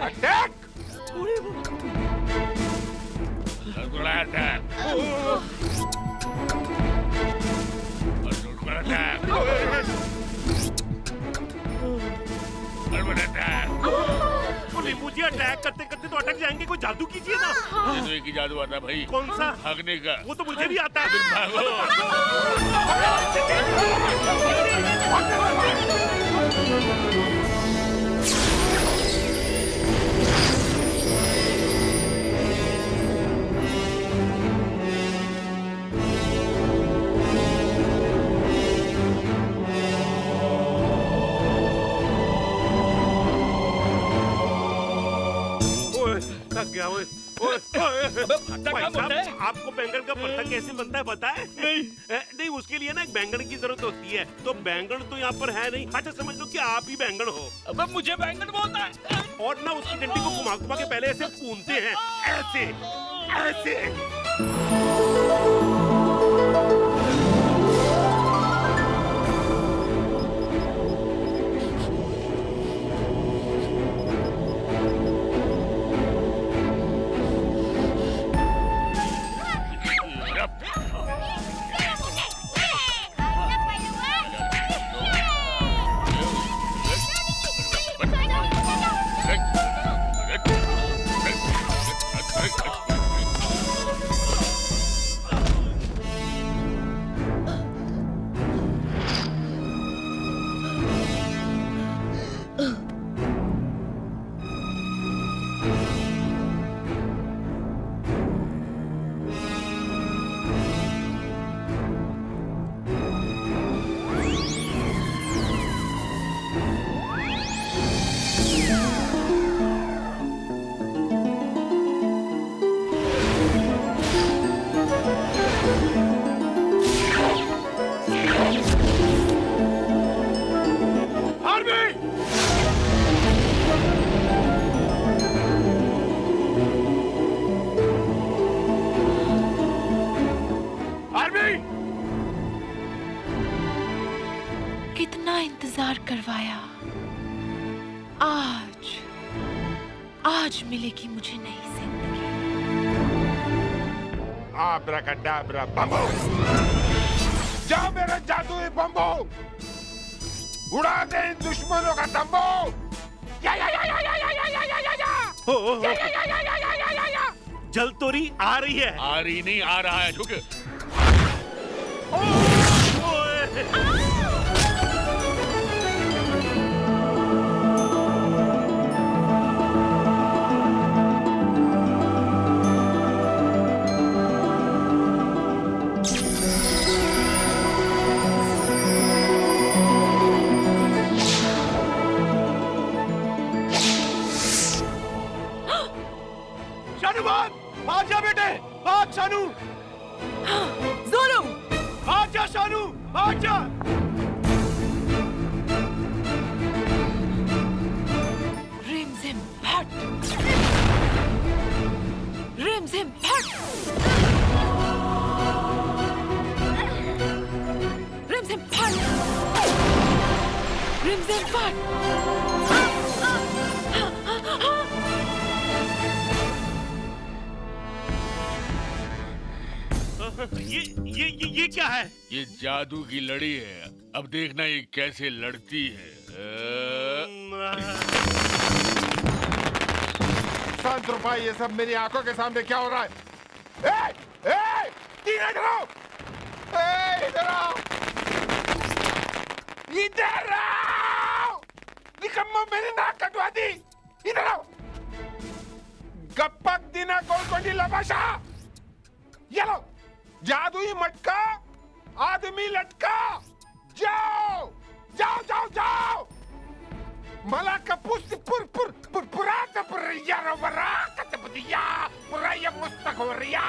अटैक! मुझे अटैक करते करते तो अटक जाएंगे, कोई जादू कीजिए ना। मुझे तो एक ही जादू आता भाई। कौन सा? भागने का। वो तो मुझे भी आता है। गया? ओए भाई साहब, आपको बैंगन का भरता कैसे बनता है पता है? नहीं उसके लिए ना एक बैंगन की जरूरत होती है, तो बैंगन तो यहाँ पर है नहीं। अच्छा समझ लो कि आप ही बैंगन हो। अब मुझे बैंगन बोलता है। और ना उसकी डंडी को घुमा घुमा के पहले ऐसे भूनते हैं, ऐसे ऐसे। कितना इंतजार करवाया, आज मिलेगी मुझे नई जिंदगी। आब्राकडाब्रा बम्बो, जाओ मेरे जादुई बम्बो, उड़ा दे इन दुश्मनों का तंबू। या या या या या या या या या या या या या या या या या। जल तोरी आ रही है। आ रही नहीं, आ रहा है। झुक। शानू भाग जा बेटे, भाग शानू। ज़ोलू, भाग जा शानू, भाग जा। रिमझिम फट, रिमझिम फट, रिमझिम फट, रिमझिम फट। ये क्या है? ये जादू की लड़ी है। अब देखना ये कैसे लड़ती है। शांत रहो भाई, ये सब मेरी आंखों के सामने क्या हो रहा है? इधर आओ, इधर आओ, इधर आओ। निकम्मा मेरी नाक कटवा दी। इधर आओ। गप्पक दिना गोलकोंडी लबाशा। ये लो जादुई मटका, आदमी लटका। जाओ जाओ जाओ जाओ। मला कपूस पुर पुर पुर पुरात पुरिया रवरा कतबदिया पुराया मुस्तखवरिया।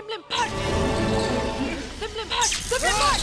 Simlim Bhatt! Simlim Bhatt! Simlim Bhatt!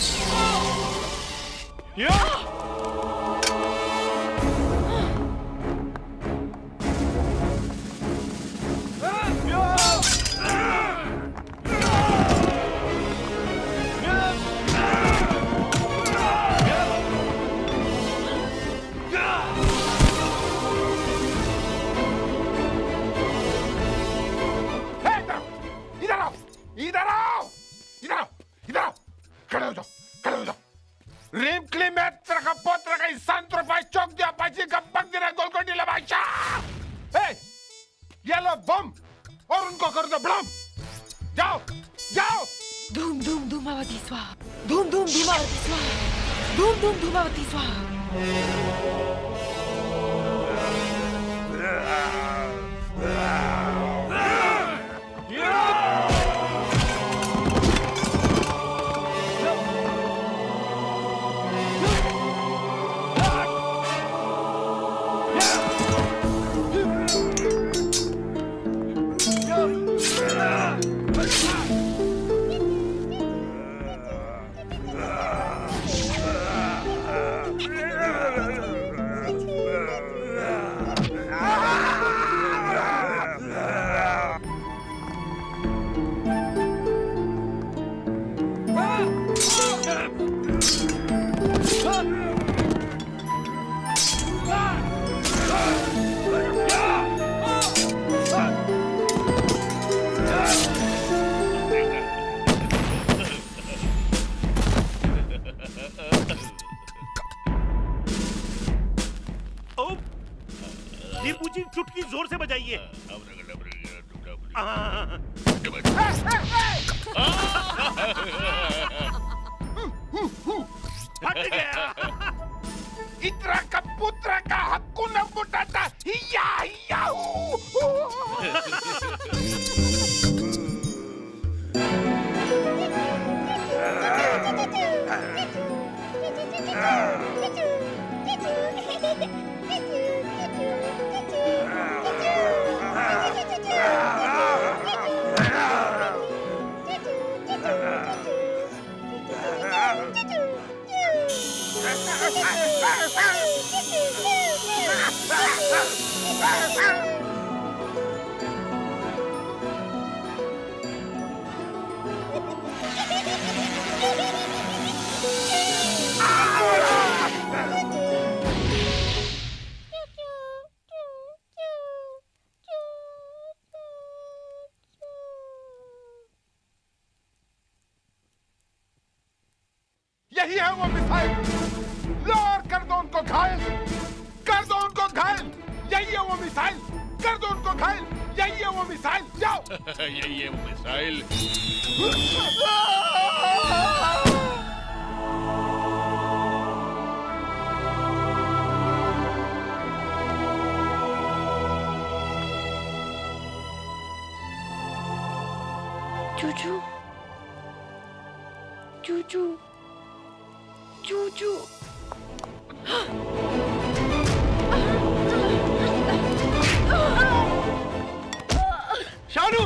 चुटकी जोर से बजाइए। हट गया। इतना का पुत्र का हक्कू न बुटाता हिया हिया यही है वो मिसाइल। लो और कर दो उनको घायल, कर दो उनको घायल। यही है वो मिसाइल, कर दो उनको घायल। यही है वो मिसाइल, जाओ। यही है वो मिसाइल। चूचू चूचू चूचू शानू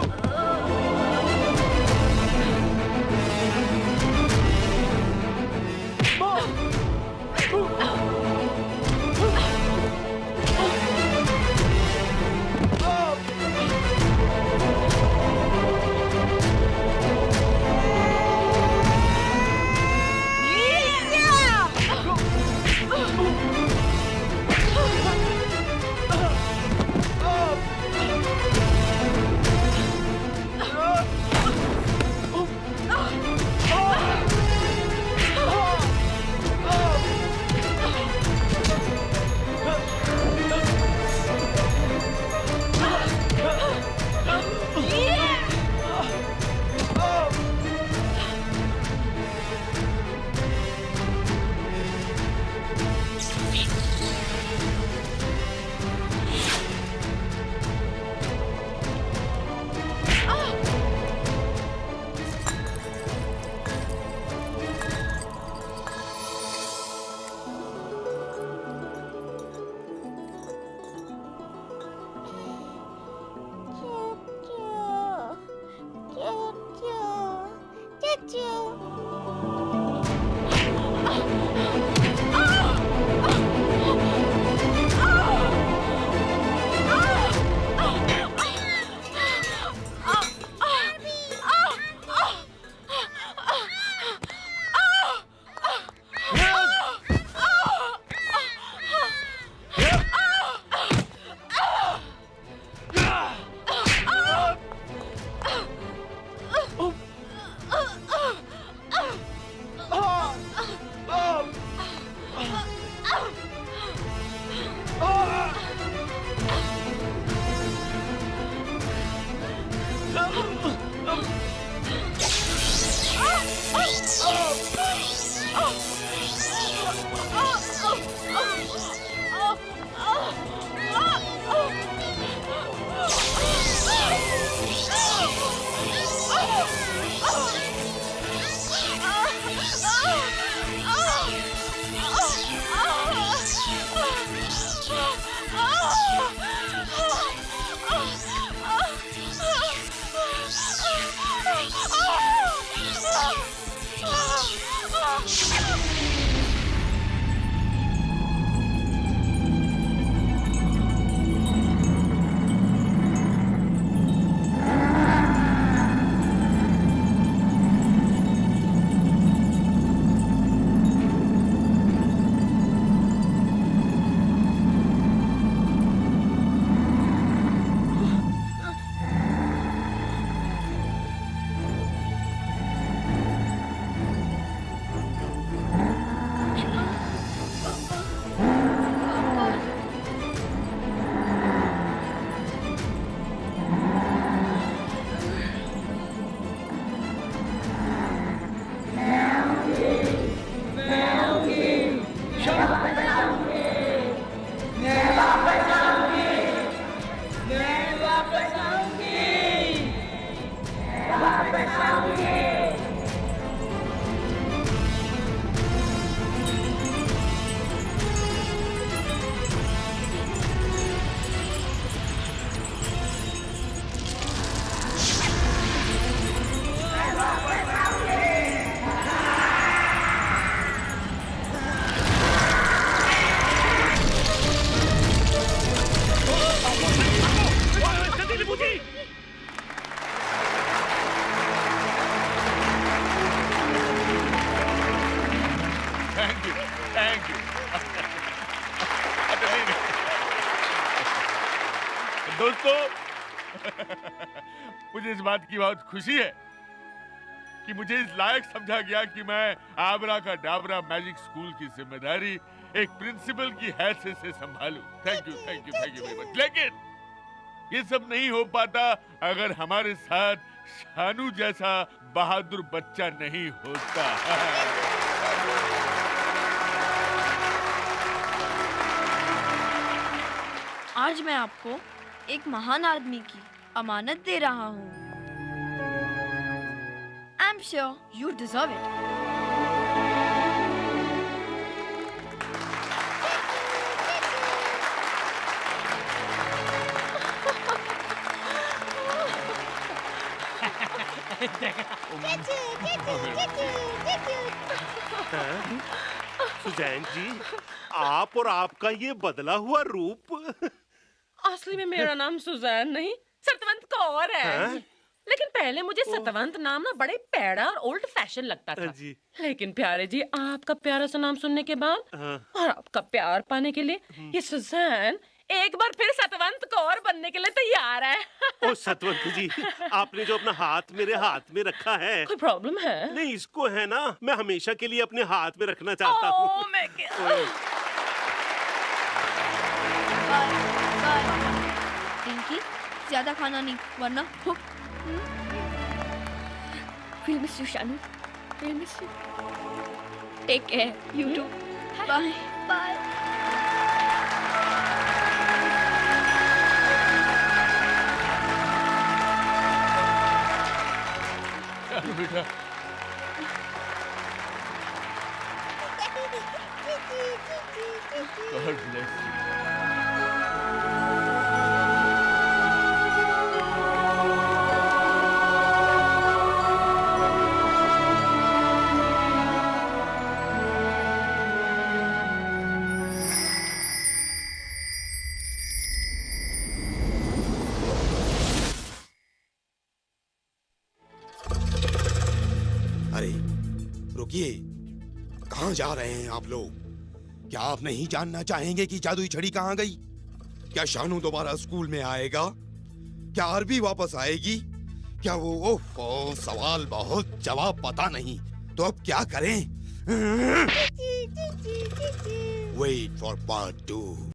इस बात की बहुत खुशी है कि मुझे इस लायक समझा गया कि मैं आबरा का डाबरा मैजिक स्कूल की जिम्मेदारी एक प्रिंसिपल की हैसियत से संभालूं। Thank you very much. लेकिन ये सब नहीं हो पाता अगर हमारे साथ शानू जैसा बहादुर बच्चा नहीं होता। आज मैं आपको एक महान आदमी की अमानत दे रहा हूँ। I'm sure you deserve it. Suzanne ji, आप और आपका ये बदला हुआ रूप। असली में मेरा नाम सुजैन नहीं सतवंत कौर है। लेकिन पहले मुझे सतवंत नाम ना बड़े पैड़ा और ओल्ड फैशन लगता था जी। लेकिन प्यारे जी, आपका प्यारा सा नाम सुनने के बाद और आपका प्यार पाने के लिए ये सुजैन एक बार फिर सतवंत कौर बनने के लिए तैयार है। ओ सतवंत जी, आपने जो अपना हाथ मेरे हाथ में रखा है, कोई प्रॉब्लम है? नहीं, इसको है ना, मैं हमेशा के लिए अपने हाथ में रखना चाहता हूँ। मैं पिंकी, ज्यादा खाना नहीं वरना We'll miss you, Shanu. We'll miss you. Take care. You too. Bye. Bye. बेटा, God bless you. अरे रुकिए, कहाँ जा रहे हैं आप लोग? क्या आप नहीं जानना चाहेंगे कि जादुई छड़ी कहाँ गई? क्या शानू दोबारा स्कूल में आएगा? क्या आरबी वापस आएगी? क्या वो ओह सवाल बहुत, जवाब पता नहीं। तो अब क्या करें? Wait for part 2.